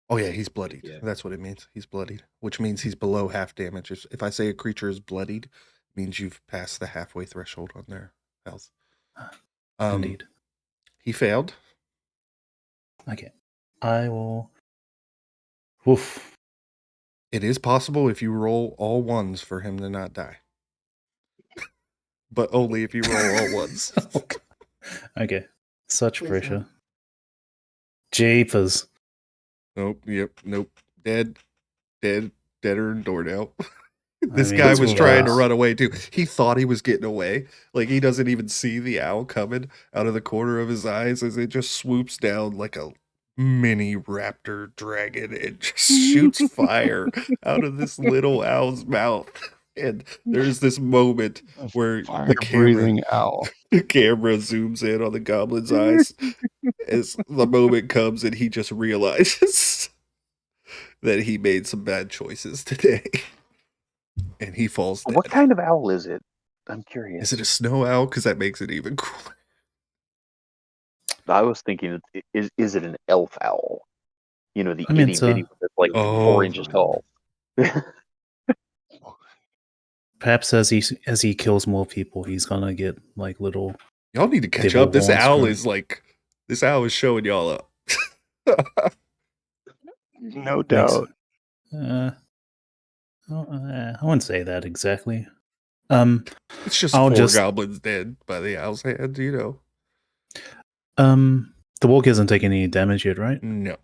Oh yeah, he's bloodied. Yeah. That's what it means. He's bloodied, which means he's below half damage. If I say a creature is bloodied, it means you've passed the halfway threshold on their health. Indeed. He failed. Okay. I will. Woof. It is possible if you roll all ones for him to not die. But only if you roll all ones. Okay. Such Please pressure. Jeepers. Nope. Yep. Nope. Dead. Deader than door now. This mean, guy it's was what trying it to is. run away too. He thought he was getting away. Like he doesn't even see the owl coming out of the corner of his eyes as it just swoops down like a mini raptor dragon and just shoots fire out of this little owl's mouth. And there's this moment where the Fire-breathing owl. camera zooms in on the goblin's eyes as the moment comes and he just realizes that he made some bad choices today. And he falls dead. What kind of owl is it? I'm curious. Is it a snow owl? Because that makes it even cooler. I was thinking, is it an elf owl? You know, the I mean, itty bitty one that's like Oh. 4 inches tall. Perhaps as he kills more people, he's gonna get like little. Y'all need to catch Devil up. This horns owl from- is like, this owl is showing y'all up. No doubt. I wouldn't say that exactly. It's just I'll 4 just- goblins dead by the owl's hand, you know. The walk isn't taking any damage yet, right? No,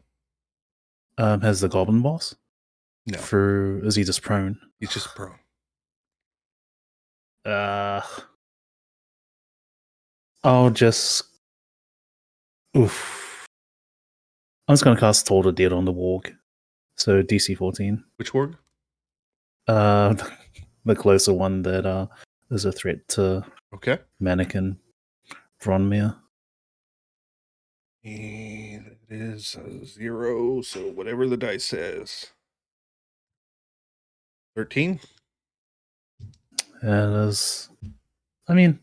Has the goblin boss? no. Is he just prone? He's just prone. I'll just. Oof. I'm just gonna cast Toll the Dead on the walk. So DC 14. Which org? The closer one that is a threat to Okay. Manek and Bronmyr. And it is a 0, so whatever the dice says. 13? And as I mean,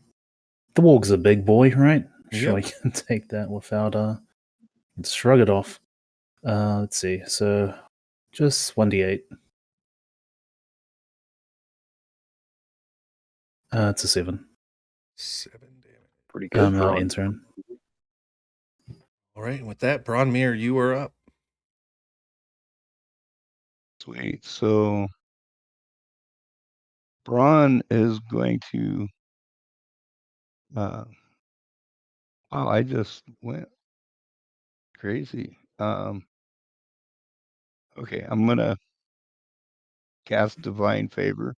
the warg's a big boy, right? Sure, Yep. I can take that without shrug it off. Let's see. So just 1d8. It's a 7. 7 damage. Pretty good. for Not a- in turn. All right, and with that, Bronmyr, you are up. Sweet. So Braun is going to wow, I just went crazy. Okay, I'm gonna cast Divine Favor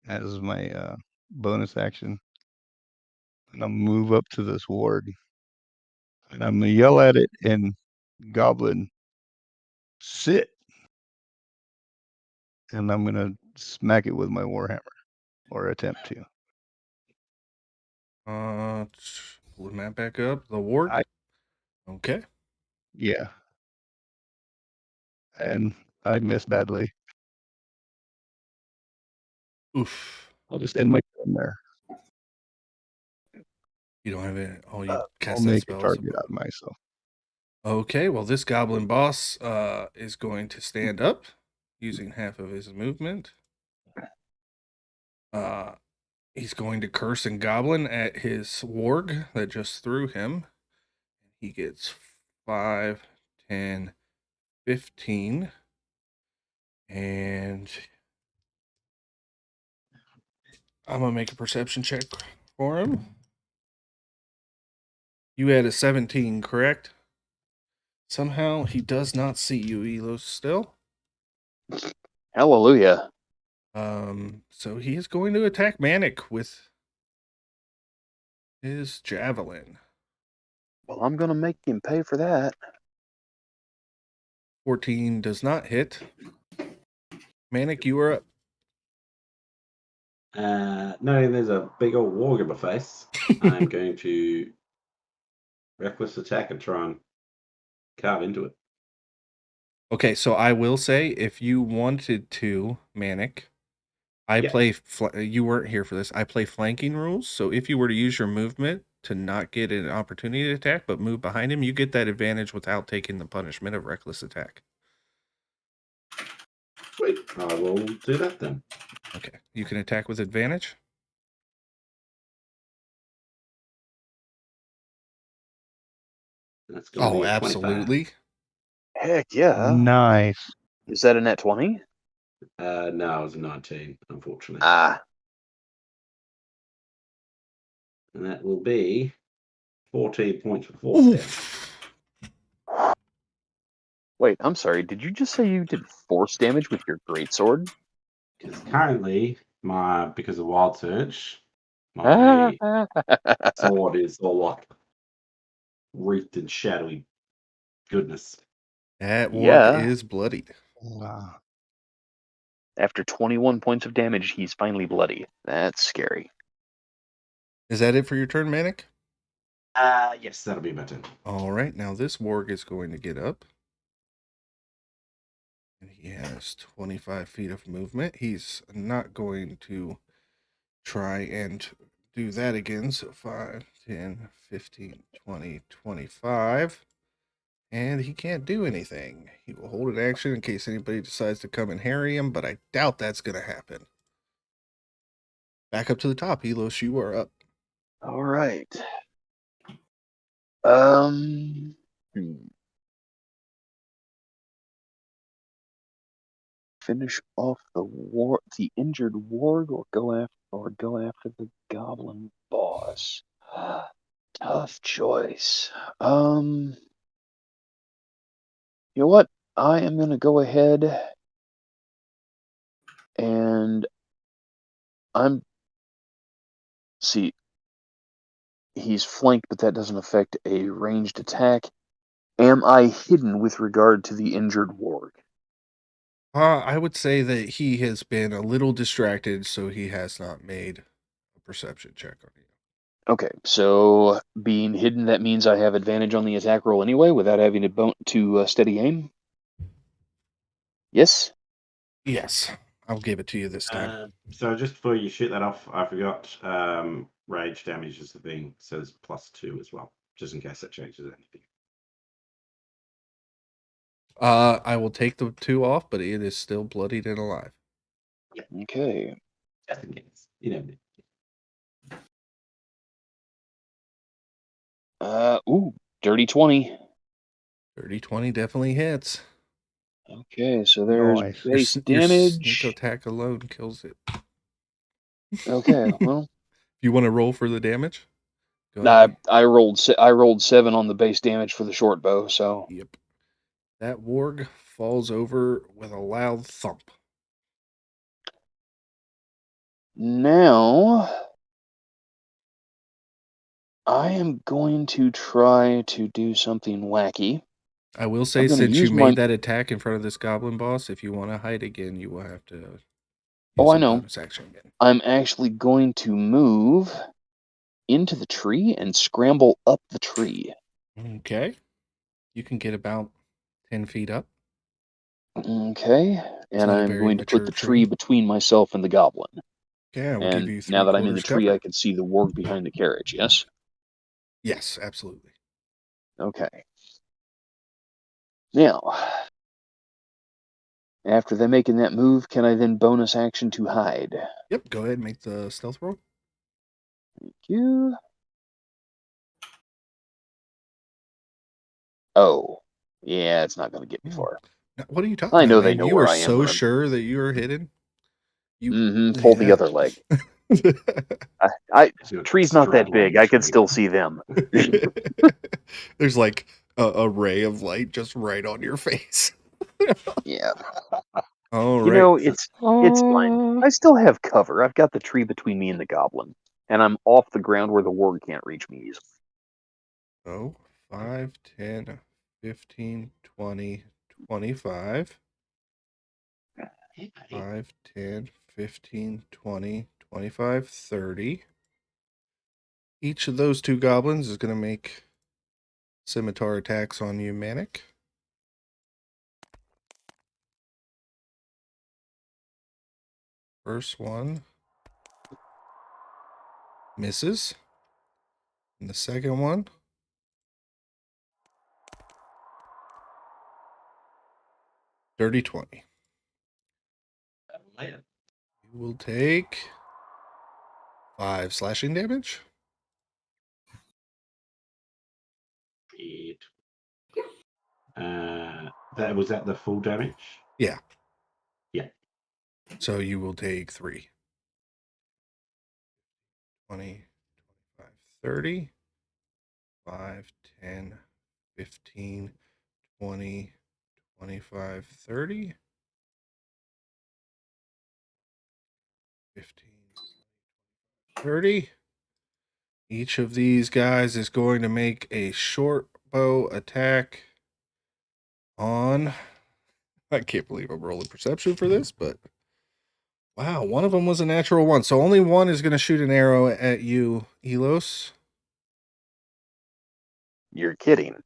as my bonus action. And I'll move up to this ward. And I'm gonna yell at it in Goblin, sit. And I'm gonna smack it with my Warhammer. Or attempt to. Pull the map back up. The ward. Okay. Yeah. And I missed badly. Oof. I'll just end my turn there. You don't have it. Oh, you I'll cast that make a spell. target out of myself. Okay, well, this goblin boss is going to stand up using half of his movement. He's going to curse and goblin at his warg that just threw him. He gets 5, 10, 15. And I'm going to make a perception check for him. You had a 17, correct? Somehow he does not see you, Elos, still. Hallelujah. So he is going to attack Manek with his javelin. Well, I'm going to make him pay for that. 14 does not hit. Manek, you are up. No, there's a big old warg in my face. I'm going to reckless attack and try and carve into it. Okay, so I will say, if you wanted to, Manek, I Yeah. play. You weren't here for this. I play flanking rules. So if you were to use your movement to not get an opportunity to attack, but move behind him, you get that advantage without taking the punishment of reckless attack. Sweet. I will do that then. Okay, you can attack with advantage. That's going to Oh, be a 25. absolutely. Heck yeah. Nice. Is that a net 20? No, it was a 19, unfortunately. Ah, And that will be 14 points for force damage. wait, I'm sorry. Did you just say you did force damage with your greatsword? Because currently, because of Wild Surge, my sword is all like wreathed in shadowy goodness. That warg Yeah. is bloodied. Wow. After 21 points of damage, he's finally bloody. That's scary. Is that it for your turn, Manek? Yes, that'll be my turn. All right, now this warg is going to get up. And he has 25 feet of movement. He's not going to try and do that again. So 5, 10, 15, 20, 25. And he can't do anything. He will hold an action in case anybody decides to come and harry him, but I doubt that's going to happen. Back up to the top, Elos, you are up. All right. Finish off the injured warg, or go after the goblin boss. Tough choice. You know what? I am gonna go ahead and see. He's flanked, but that doesn't affect a ranged attack. Am I hidden with regard to the injured warg? I would say that he has been a little distracted, so he has not made a perception check on you. Okay, so being hidden, that means I have advantage on the attack roll anyway, without having to steady aim. Yes. Yes, I'll give it to you this time. So just before you shoot that off, I forgot rage damage is the thing, so there's +2 as well, just in case that changes anything. I will take the 2 off, but it is still bloodied and alive. Okay. Just in case. You never know. Ooh, dirty 20. 30-20 definitely hits. Okay, so there's Nice. base Your sneak damage. attack alone kills it. Okay, well, If you want to roll for the damage, go ahead. I rolled 7 on the base damage for the short bow, so Yep. That warg falls over with a loud thump. now I am going to try to do something wacky. I will say, I'm gonna since you use my. made that attack in front of this goblin boss, if you want to hide again, you will have to Oh, use I a know. bonus action again. I'm actually going to move into the tree and scramble up the tree. Okay. You can get about 10 feet up. Okay, and not a I'm very going to put mature the tree tree. between myself and the goblin. Okay, I will give And you now that I'm in the 3/4 tree, cover. I can see the warg behind the carriage, yes? Yes, absolutely. Okay. Now, after them making that move, can I then bonus action to hide? Yep, go ahead and make the stealth roll. Thank you. Oh, yeah, it's not going to get me far. Now, what are you talking I about, know they man? know You where are I am. so sure that you are hidden. Pull the Yeah. other leg. Just gonna Tree's not that straddle on big. the I can tree. still see them. There's like a ray of light just right on your face. Yeah. All You right. know, it's fine. I still have cover. I've got the tree between me and the goblin, and I'm off the ground where the warg can't reach me easily. So 5, 10, 15, 20, 25. 5, 10, 15, 20, 25, 30. Each of those 2 goblins is going to make Scimitar attacks on you, Manek. First one misses. And the second one dirty 20. Man. You will take 5 slashing damage. Shit. That was at the full damage. Yeah. Yeah. So you will take 3. 20, 25, 30. 5, 10, 15, 20, 25, 30. 15, 30. Each of these guys is going to make a short bow attack on. I can't believe I'm rolling perception for this, but wow, one of them was a natural 1. So only one is going to shoot an arrow at you, Elos. You're kidding.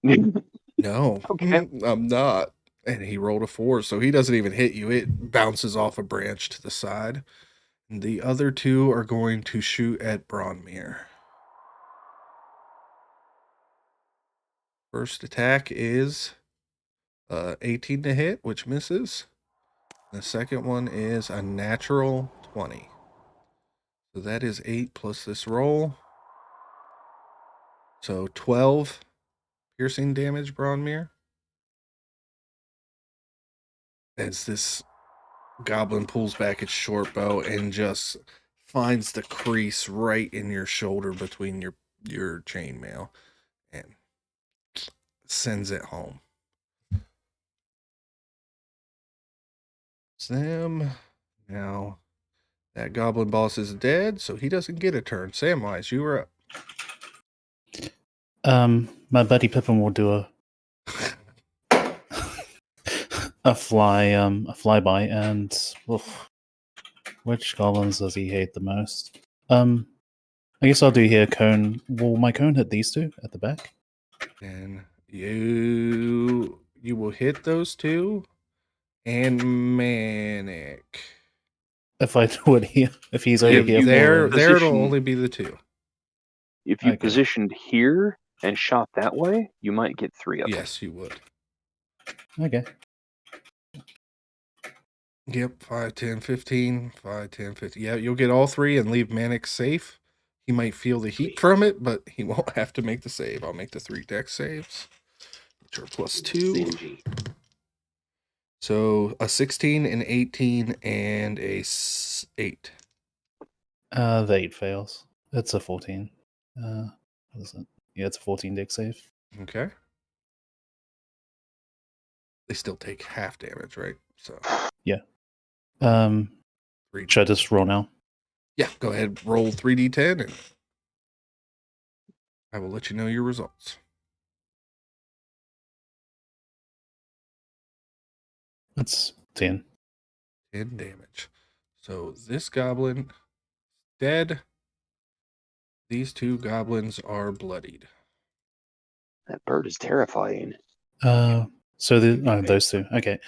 No, Okay. I'm not. And he rolled a 4, so he doesn't even hit you. It bounces off a branch to the side. And the other 2 are going to shoot at Bronmyr. First attack is 18 to hit, which misses. The second one is a natural 20. So that is 8 plus this roll. So 12 piercing damage, Bronmyr. As this goblin pulls back its short bow and just finds the crease right in your shoulder between your chainmail and sends it home. Sam, now that goblin boss is dead, so he doesn't get a turn. Samwise, you were up. My buddy Pippin will do a flyby, and which goblins does he hate the most? I guess I'll do here cone. Will my cone hit these 2 at the back? And you will hit those 2 and Manek. If I do it here, if he's over If here, you there for it'll position- only be the 2. If you Okay. positioned here and shot that way, you might get 3 of them. Yes, you would. okay. Yep, 5, 10, 15, 5, 10, 15. Yeah, you'll get all 3 and leave Manek safe. He might feel the heat from it, but he won't have to make the save. I'll make the 3 dex saves, which are plus 2. Stingy. So a 16, an 18, and a 8. The 8 fails. It's a 14. What is it? Yeah, it's a 14 dex save. Okay. They still take half damage, right? So Um, 3. should I just roll now? Yeah, go ahead, roll 3d10, and I will let you know your results. It's 10. 10 damage. So this goblin dead. These 2 goblins are bloodied. That bird is terrifying. So those 2. Okay.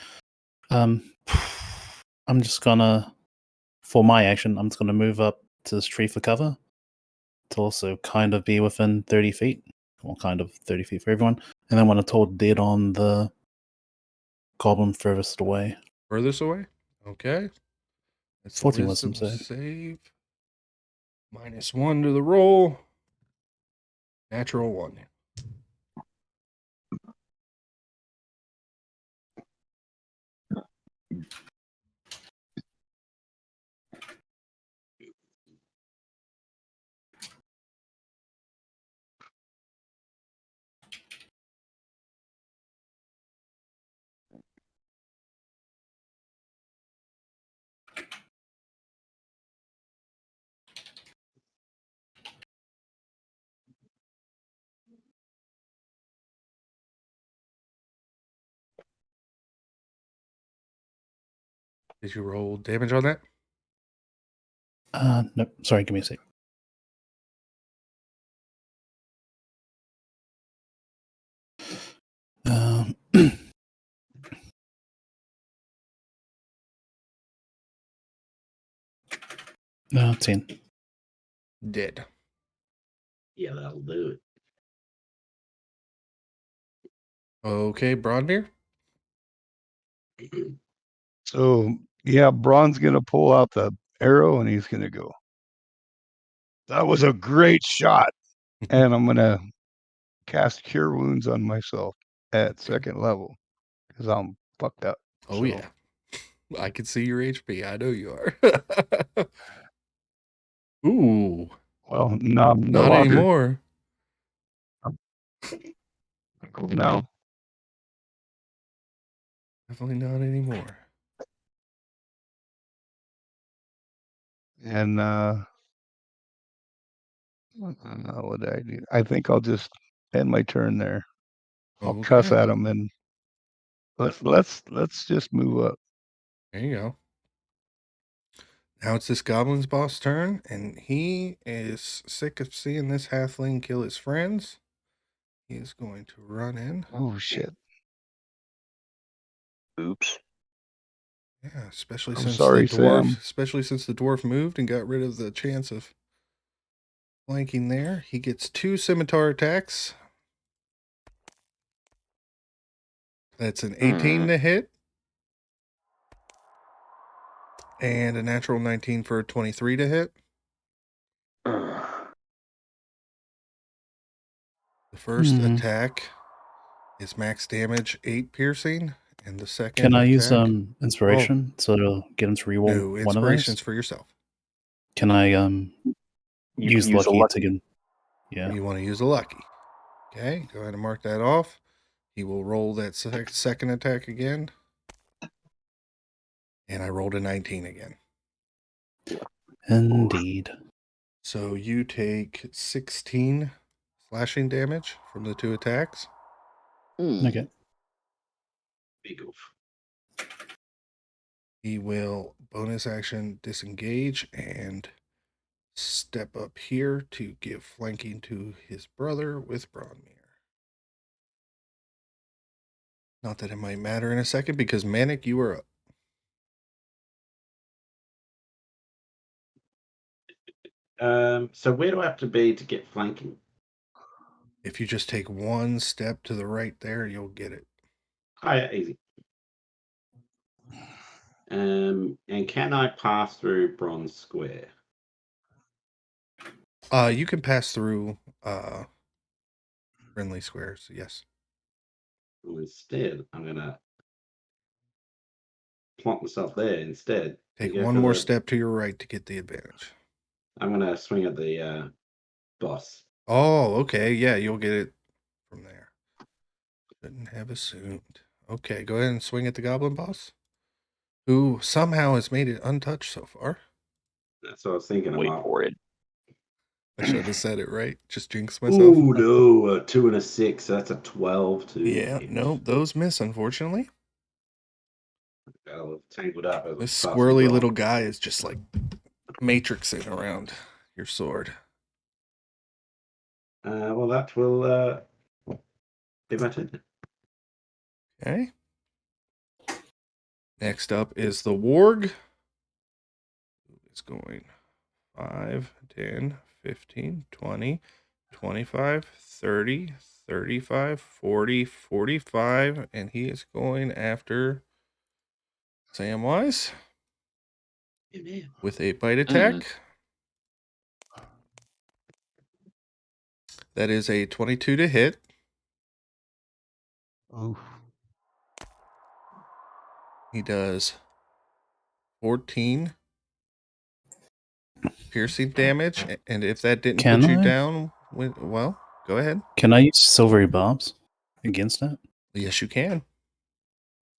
I'm just gonna, for my action, I'm just gonna move up to this tree for cover to also kind of be within 30 feet. Well, kind of 30 feet for everyone. And then when I told dead on the goblin furthest away. Furthest away? Okay. It's a 14 wisdom save. -1 to the roll. Natural 1. Did you roll damage on that? Nope. Sorry, give me a sec. 10. Dead. Yeah, that'll do Okay, Bronmyr. it. So yeah, Braun's gonna pull out the arrow and he's gonna go. That was a great shot, and I'm gonna cast Cure Wounds on myself at second level because I'm fucked up. Oh So, yeah, I can see your HP. I know you are. Ooh, well, no, no not longer. anymore. No, Definitely not anymore. and what did I do? I think I'll just end my turn there. I'll cuss Okay, at him and let's just move up. there you go. Now it's this goblin's boss turn, and he is sick of seeing this halfling kill his friends. He is going to run in. Oh shit! Oops. Yeah, especially I'm since sorry, Sam. the dwarf moved and got rid of the chance of flanking there. He gets 2 scimitar attacks. That's an 18 to hit. And a natural 19 for a 23 to hit. The first attack is max damage, 8 piercing. And the second Can I use attack... inspiration so it'll get him to reroll No, one of those? inspiration's for yourself. Can I You use can use a lucky lucky. to get? Yeah. You want to use a lucky. Okay, go ahead and mark that off. He will roll that second attack again. And I rolled a 19 again. Indeed. So you take 16 slashing damage from the 2 attacks. Okay. Big oof. He will bonus action disengage and step up here to give flanking to his brother with Bronmyr. Not that it might matter in a second, because Manek, you are up. So where do I have to be to get flanking? If you just take 1 step to the right there, you'll get it. Oh, yeah, easy. And can I pass through Bronze Square? You can pass through friendly squares, yes. Well, instead, I'm gonna plonk myself there instead. Take and go 1 for more the- step to your right to get the advantage. I'm gonna swing at the boss. Oh, okay. Yeah, you'll get it from there. Shouldn't have assumed. Okay, go ahead and swing at the goblin boss, who somehow has made it untouched so far. That's what I was thinking. Wait for it. I should have said it right. Just jinx myself. Ooh, no, a 2 and a 6. So that's a 12 to Yeah, hit. no, those miss, unfortunately. Got a little tangled up. As This fast as squirrely well. little guy is just like matrixing around your sword. Well, that will be my turn. Okay. Next up is the warg. It's going 5, 10, 15, 20, 25, 30, 35, 40, 45, and he is going after Samwise with a bite attack. That is a 22 to hit. Oh, He does 14 piercing damage, and if that didn't Can put you I? down, well, go ahead. Can I use silvery barbs against that? Yes, you can.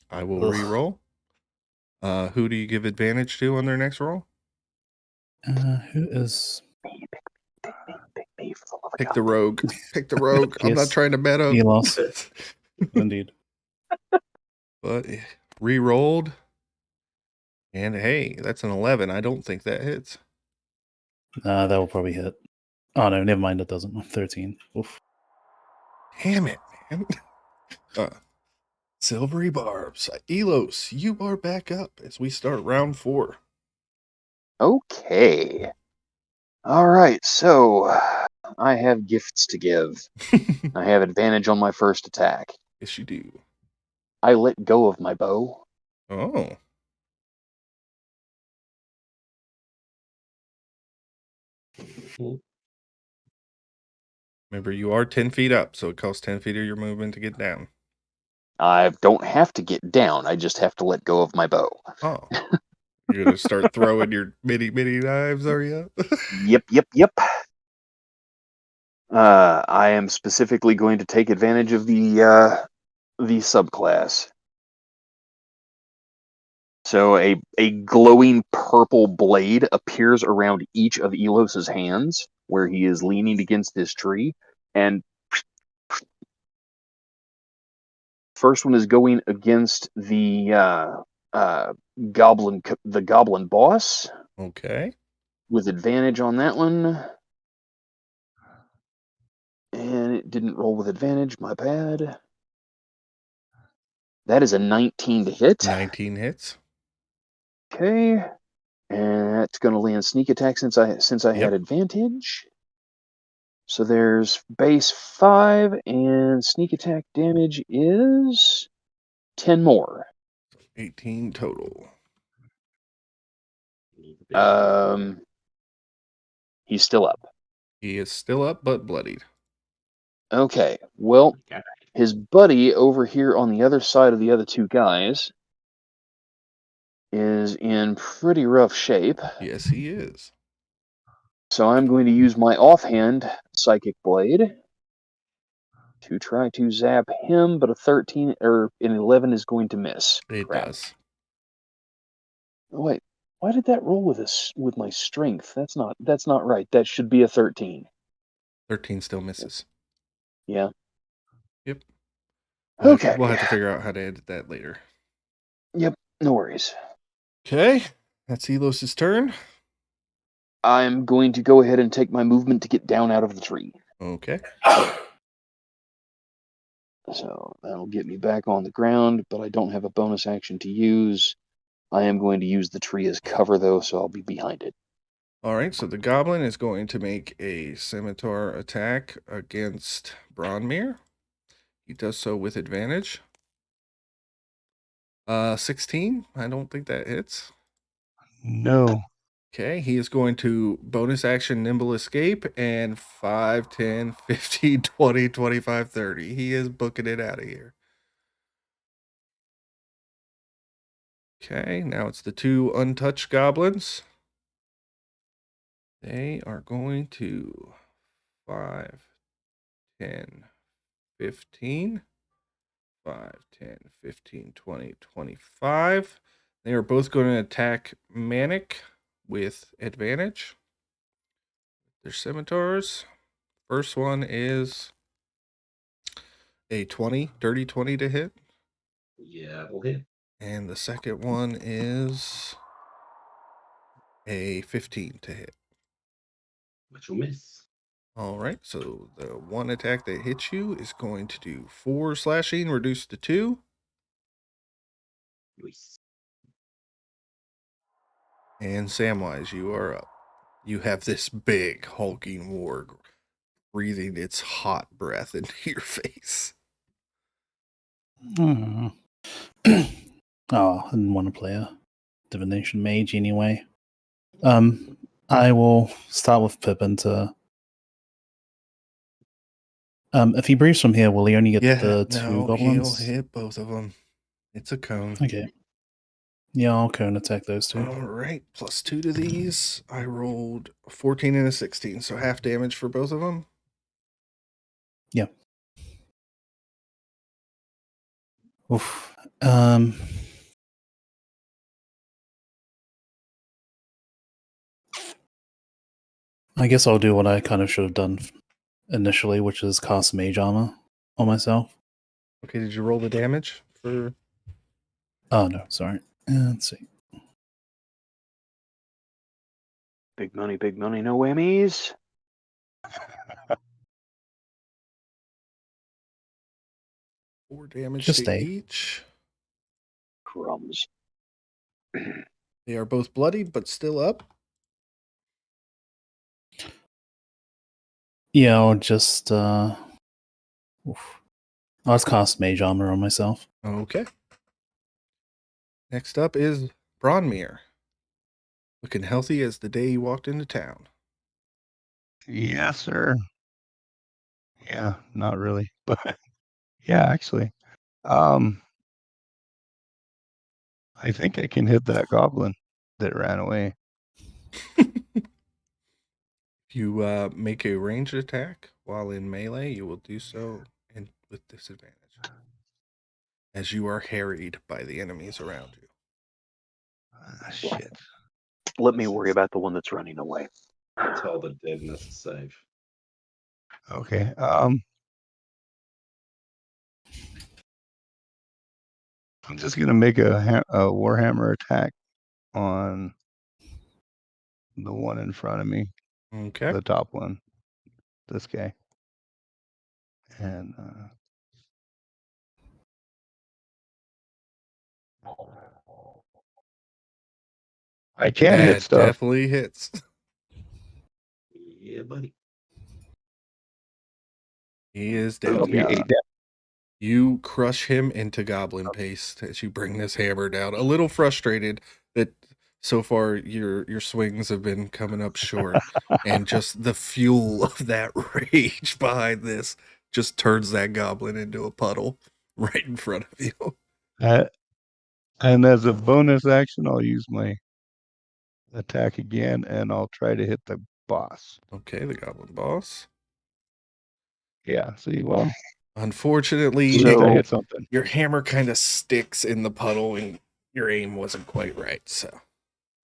I will Ugh. re-roll. Who do you give advantage to on their next roll? Who is? Pick the rogue. Pick the rogue. I'm not Yes. trying to meta. Elos. Indeed. But re-rolled. And hey, that's an 11. I don't think that hits. That will probably hit. Oh no, never mind. It doesn't. 13. Oof. Damn it, man. Silvery barbs. Elos, you are back up as we start round 4. Okay. All right, so I have gifts to give. I have advantage on my first attack. Yes, you do. I let go of my bow. Oh. Remember, you are 10 feet up, so it costs 10 feet of your movement to get down. I don't have to get down. I just have to let go of my bow. Oh. You're going to start throwing your mini knives, are you? Yep. I am specifically going to take advantage of the subclass. So a glowing purple blade appears around each of Elos's hands, where he is leaning against this tree, and first one is going against the goblin boss Okay. with advantage on that one. And it didn't roll with advantage, my bad. That is a 19 to hit. 19 hits. Okay. And that's going to land sneak attack since I Yep. had advantage. So there's base 5 and sneak attack damage is 10 more. 18 total. He's still up. He is still up, but bloodied. Okay. Well, Okay. his buddy over here on the other side of the other two guys is in pretty rough shape. Yes, he is. So I'm going to use my offhand Psychic Blade to try to zap him, but a 13 or an 11 is going to miss. It Crap. does. Oh, wait, why did that roll with my strength? That's not right. That should be a 13. 13 still misses. Yeah. Yep. Okay. We'll have to figure out how to edit that later. Yep. No worries. Okay. That's Elos' turn. I'm going to go ahead and take my movement to get down out of the tree. Okay. So that'll get me back on the ground, but I don't have a bonus action to use. I am going to use the tree as cover, though, so I'll be behind it. All right. So the goblin is going to make a scimitar attack against Bronmyr. He does so with advantage. 16. I don't think that hits. No. Okay, he is going to bonus action nimble escape and 5, 10, 15, 20, 25, 30. He is booking it out of here. Okay, now it's the two untouched goblins. They are going to 5, 10, 15, 5, 10, 15, 20, 25. They are both going to attack Manek with advantage. Their scimitars. First one is a 20, dirty 20 to hit. Yeah, we'll hit. And the second one is a 15 to hit. Which will miss. All right, so the one attack that hits you is going to do 4 slashing, reduced to 2. Nice. And Samwise, you are up. You have this big hulking warg breathing its hot breath into your face. Oh, I didn't want to play a divination mage anyway. I will start with Pippin to. If he breathes from here, will he only get the two goblins? He'll hit both of them. It's a cone. Okay. Yeah, I'll cone attack those two. All right, plus 2 to these. I rolled a 14 and a 16, so half damage for both of them. Yeah. Oof. I guess I'll do what I kind of should have done initially, which is cast mage armor on myself. Okay, did you roll the damage for? Oh no, sorry. Let's see. Big money, no whammies. Four damage Just to 8. each. Crumbs. They are both bloody, but still up. Yeah, I'll just I'll just cast Mage Armor on myself. Okay. Next up is Bronmyr. Looking healthy as the day he walked into town. Yes, sir. Yeah, not really, but yeah, actually. I think I can hit that goblin that ran away. If you make a ranged attack while in melee, you will do so with disadvantage, as you are harried by the enemies around you. Ah, shit. Let me worry about the one that's running away. Tell the deadness to save. Okay. I'm just gonna make a Warhammer attack on the one in front of me, Okay. the top one, this guy, and I can hit That stuff. definitely hits. Yeah, buddy. He is That'll dead. be 8 damage. You crush him into goblin paste as you bring this hammer down. A little frustrated that so far your swings have been coming up short, and just the fuel of that rage behind this just turns that goblin into a puddle right in front of you. And as a bonus action, I'll use my attack again, and I'll try to hit the boss. Okay, the goblin boss. Yeah, see, well, Unfortunately, at least I So- hit something. your hammer kind of sticks in the puddle, and your aim wasn't quite right. So,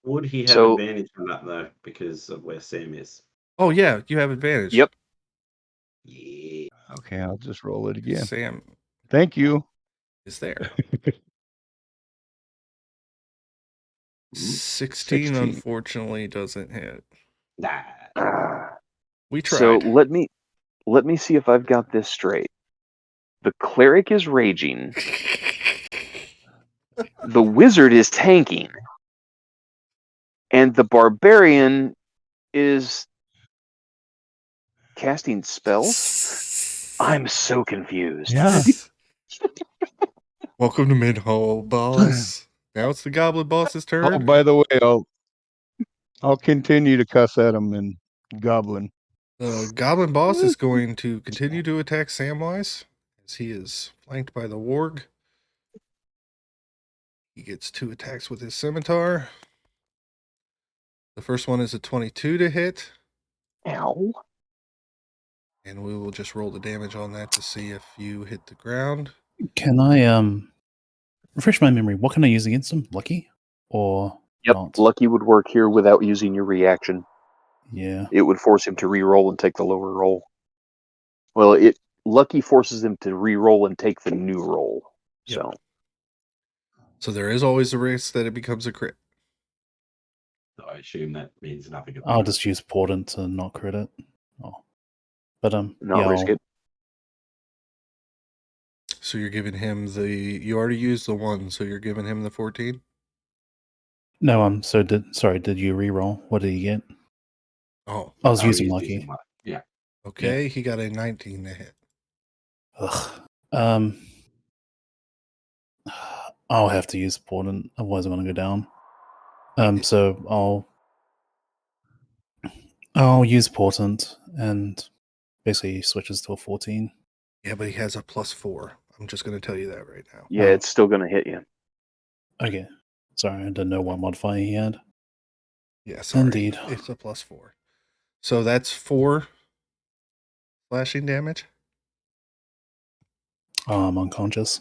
Would he have So- advantage from that though, because of where Sam is? oh yeah, you have advantage. Yep. Yeah. Okay, I'll just roll it again. Sam Thank you. is there. 16 16. unfortunately doesn't hit. Nah. We So tried. let me see if I've got this straight. The cleric is raging. The wizard is tanking. And the barbarian is casting spells? I'm so confused. Yeah. Welcome to Minhal, boss. Now it's the goblin boss's Oh, turn. by the way, I'll continue to cuss at him in Goblin. The goblin boss is going to continue to attack Samwise as he is flanked by the warg. He gets 2 attacks with his scimitar. The first one is a 22 to hit, Ow. and we will just roll the damage on that to see if you hit the ground. Can I refresh my memory? What can I use against him? Lucky or Yep, not? lucky would work here without using your reaction. Yeah. It would force him to re-roll and take the lower roll. Well, lucky forces him to re-roll and take the new roll. Yep. So there is always a risk that it becomes a crit. So I assume that means nothing. at the I'll moment. just use Portent to not crit it. Oh. But not yeah, risk it. So you're giving him you already used the 1, so you're giving him the 14? No, did you re-roll? What did you get? Oh, I was Oh, using he's lucky. using one. Yeah. okay. He got a 19 to hit. Ugh. I'll have to use Portent, otherwise I'm gonna go down. So I'll use Portent, and basically he switches to a 14. Yeah, but he has a +4. I'm just going to tell you that right now. Yeah, Oh. it's still going to hit you. Okay. Sorry, I didn't know what modifier he had. Yeah, sorry. Indeed. It's a +4. So that's 4 slashing damage. I'm unconscious.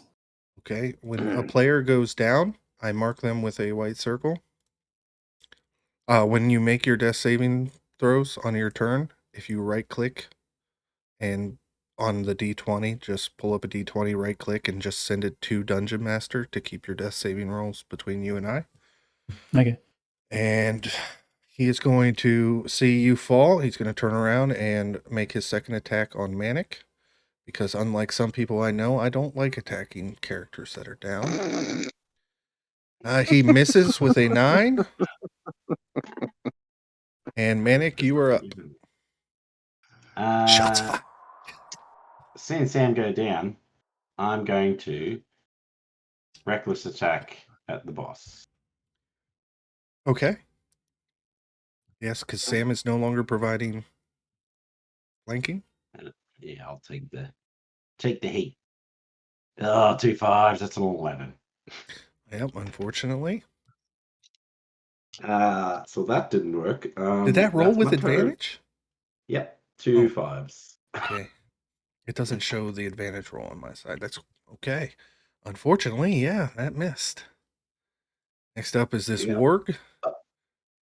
Okay. When a player goes down, I mark them with a white circle. When you make your death saving throws on your turn, if you right click and on the D20, just pull up a D20, right click, and just send it to Dungeon Master to keep your death saving rolls between you and I. Okay. And he is going to see you fall. He's going to turn around and make his second attack on Manek. Because unlike some people I know, I don't like attacking characters that are down. He misses with a 9. And Manek, you are up. Shots fired. Seeing Sam go down, I'm going to reckless attack at the boss. Okay. Yes, because Sam is no longer providing flanking. Yeah, I'll take the heat. Oh, 2 5s. That's an 11. Yep, unfortunately. So that didn't work. Did that roll that's with my turn. advantage? Yep, 2 Oh. 5s. Okay. It doesn't show the advantage roll on my side. That's okay. Unfortunately, yeah, that missed. Next up is this Yeah. warg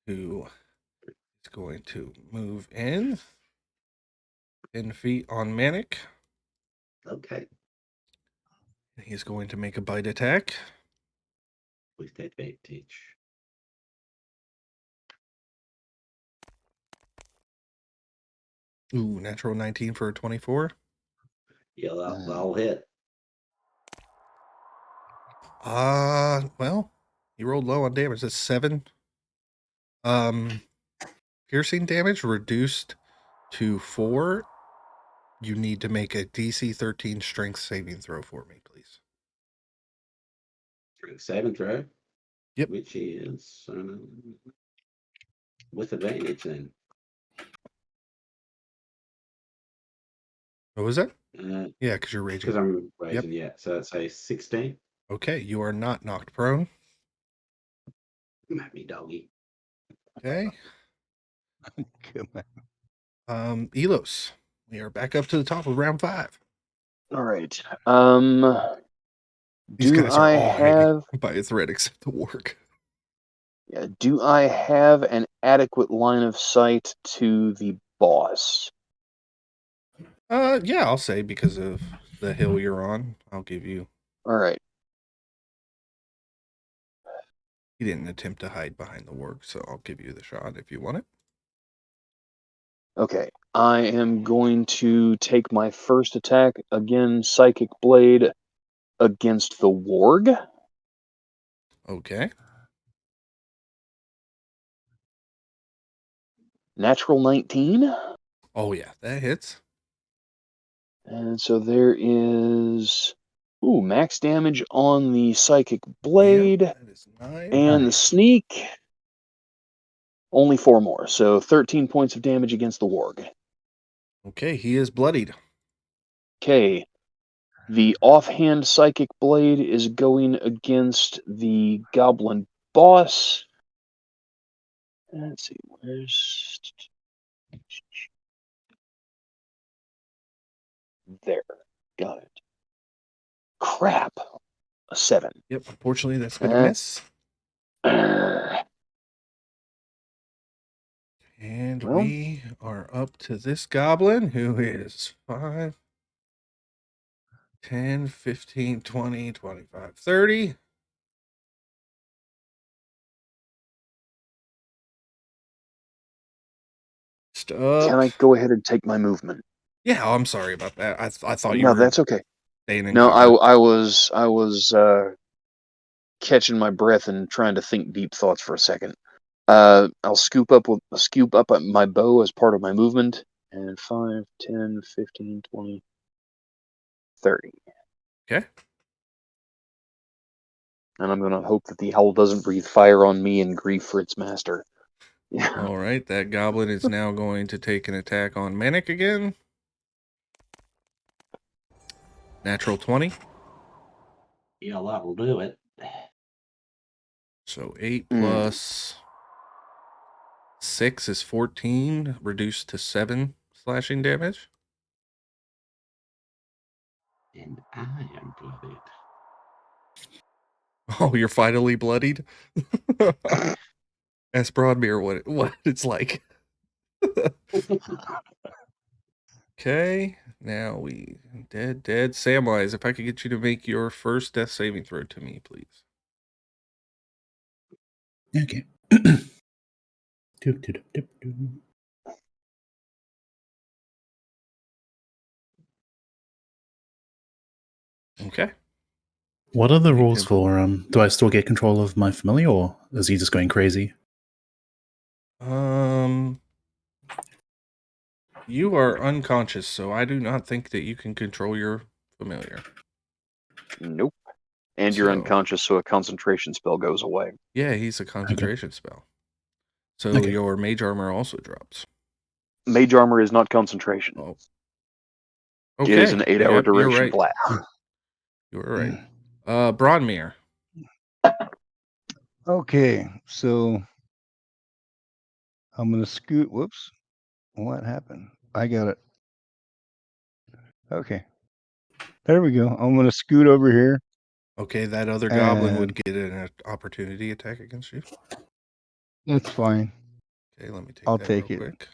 who is going to move in 10 feet on Manek. Okay. He's going to make a bite attack. With advantage. Ooh, natural 19 for a 24. Yeah, that'll hit. Well, he rolled low on damage. That's 7. Piercing damage reduced to 4. You need to make a DC 13 strength saving throw for me, please. Strength 7 throw. Yep. Which is with advantage then. What was that? Uh, Yeah, because you're raging. Because I'm raging, yeah. So it's a 16. Okay, you are not knocked prone. Happy doggy. Okay. Come on. Elos, we are back up to the top of round 5. All right. These Do guys are I all hanging have? by a thread except the warg. Yeah, do I have an adequate line of sight to the boss? Yeah, I'll say because of the hill you're on, I'll give you. All right. He didn't attempt to hide behind the warg, so I'll give you the shot if you want it. Okay. I am going to take my first attack again, Psychic Blade, against the warg. Okay. Natural 19. Oh yeah, that hits. And so there is max damage on the Psychic Blade. Yep, that is 9. And the sneak, only 4 more. So 13 points of damage against the warg. Okay, he is bloodied. Okay. The offhand Psychic Blade is going against the Goblin boss. Let's see, where's... There. Got it. Crap. A 7. Yep, unfortunately that's going to miss. And Well. we are up to this goblin who is 5, 10, 15, 20, 25, 30. Up. Can I go ahead and take my movement? Yeah, I'm sorry about that. I thought you No, were that's okay. staying in No, cover. I was catching my breath and trying to think deep thoughts for a second. I'll scoop up my bow as part of my movement. And 5, 10, 15, 20, 30. Okay. And I'm going to hope that the owl doesn't breathe fire on me in grief for its master. Yeah. All right, that goblin is now going to take an attack on Manek again. Natural 20. Yeah, that'll do it. So 8 plus 6 is 14, reduced to 7 slashing damage. And I am blooded. Oh, you're finally bloodied? Ask Bronmyr what it's like. Okay, now we dead. Samwise, if I could get you to make your first death saving throw to me, please. Okay. Okay. What are the You rules can- for do I still get control of my familiar, or is he just going crazy? You are unconscious, so I do not think that you can control your familiar. Nope. And you're So- unconscious, so a concentration spell goes away. Yeah, he's a concentration spell. So Okay. your mage armor also drops. Mage armor is not concentration. Oh. It is an 8-hour Yep, you're duration right. blast. You were right. Bronmyr. Okay, so I'm gonna scoot. Whoops, what happened? I got it. Okay, there we go. I'm gonna scoot over here. Okay, that other goblin would And- get an opportunity attack against you. That's fine. Okay, let me take I'll that take real it. quick.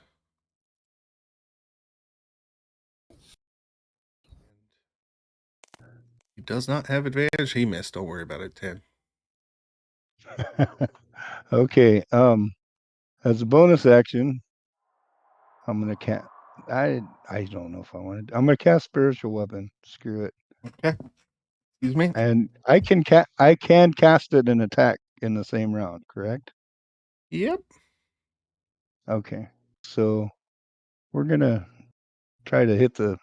He does not have advantage. He missed. Don't worry about it. 10. Okay. As a bonus action, I'm gonna cast. I don't know if I want to. I'm gonna cast spiritual weapon. Screw it. Okay. Excuse me. And I can cast it and attack in the same round. Correct? Yep. Okay. So we're gonna try to hit the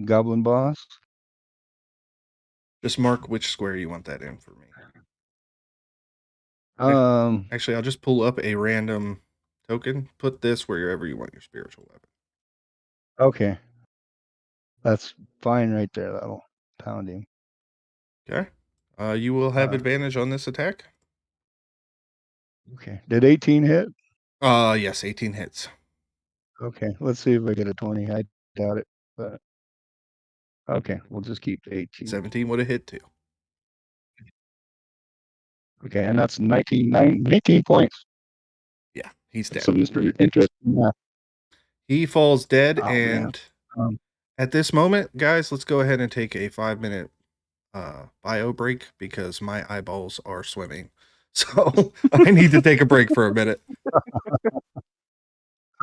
goblin boss. Just mark which square you want that in for me. Actually, I'll just pull up a random token. Put this wherever you want your spiritual weapon. Okay. That's fine right there. That'll pound him. Okay. You will have Uh, advantage on this attack. Okay. Did 18 hit? Yes, 18 hits. Okay. Let's see if I get a 20. I doubt it, but okay. We'll just keep the 18. 17 would have hit too. Okay. And that's 19 points. Yeah, he's dead. So Mr. Interesting. Yeah. He falls dead, Oh, man. and Um, at this moment, guys, let's go ahead and take a 5-minute bio break because my eyeballs are swimming. So I need to take a break for a minute.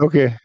Okay.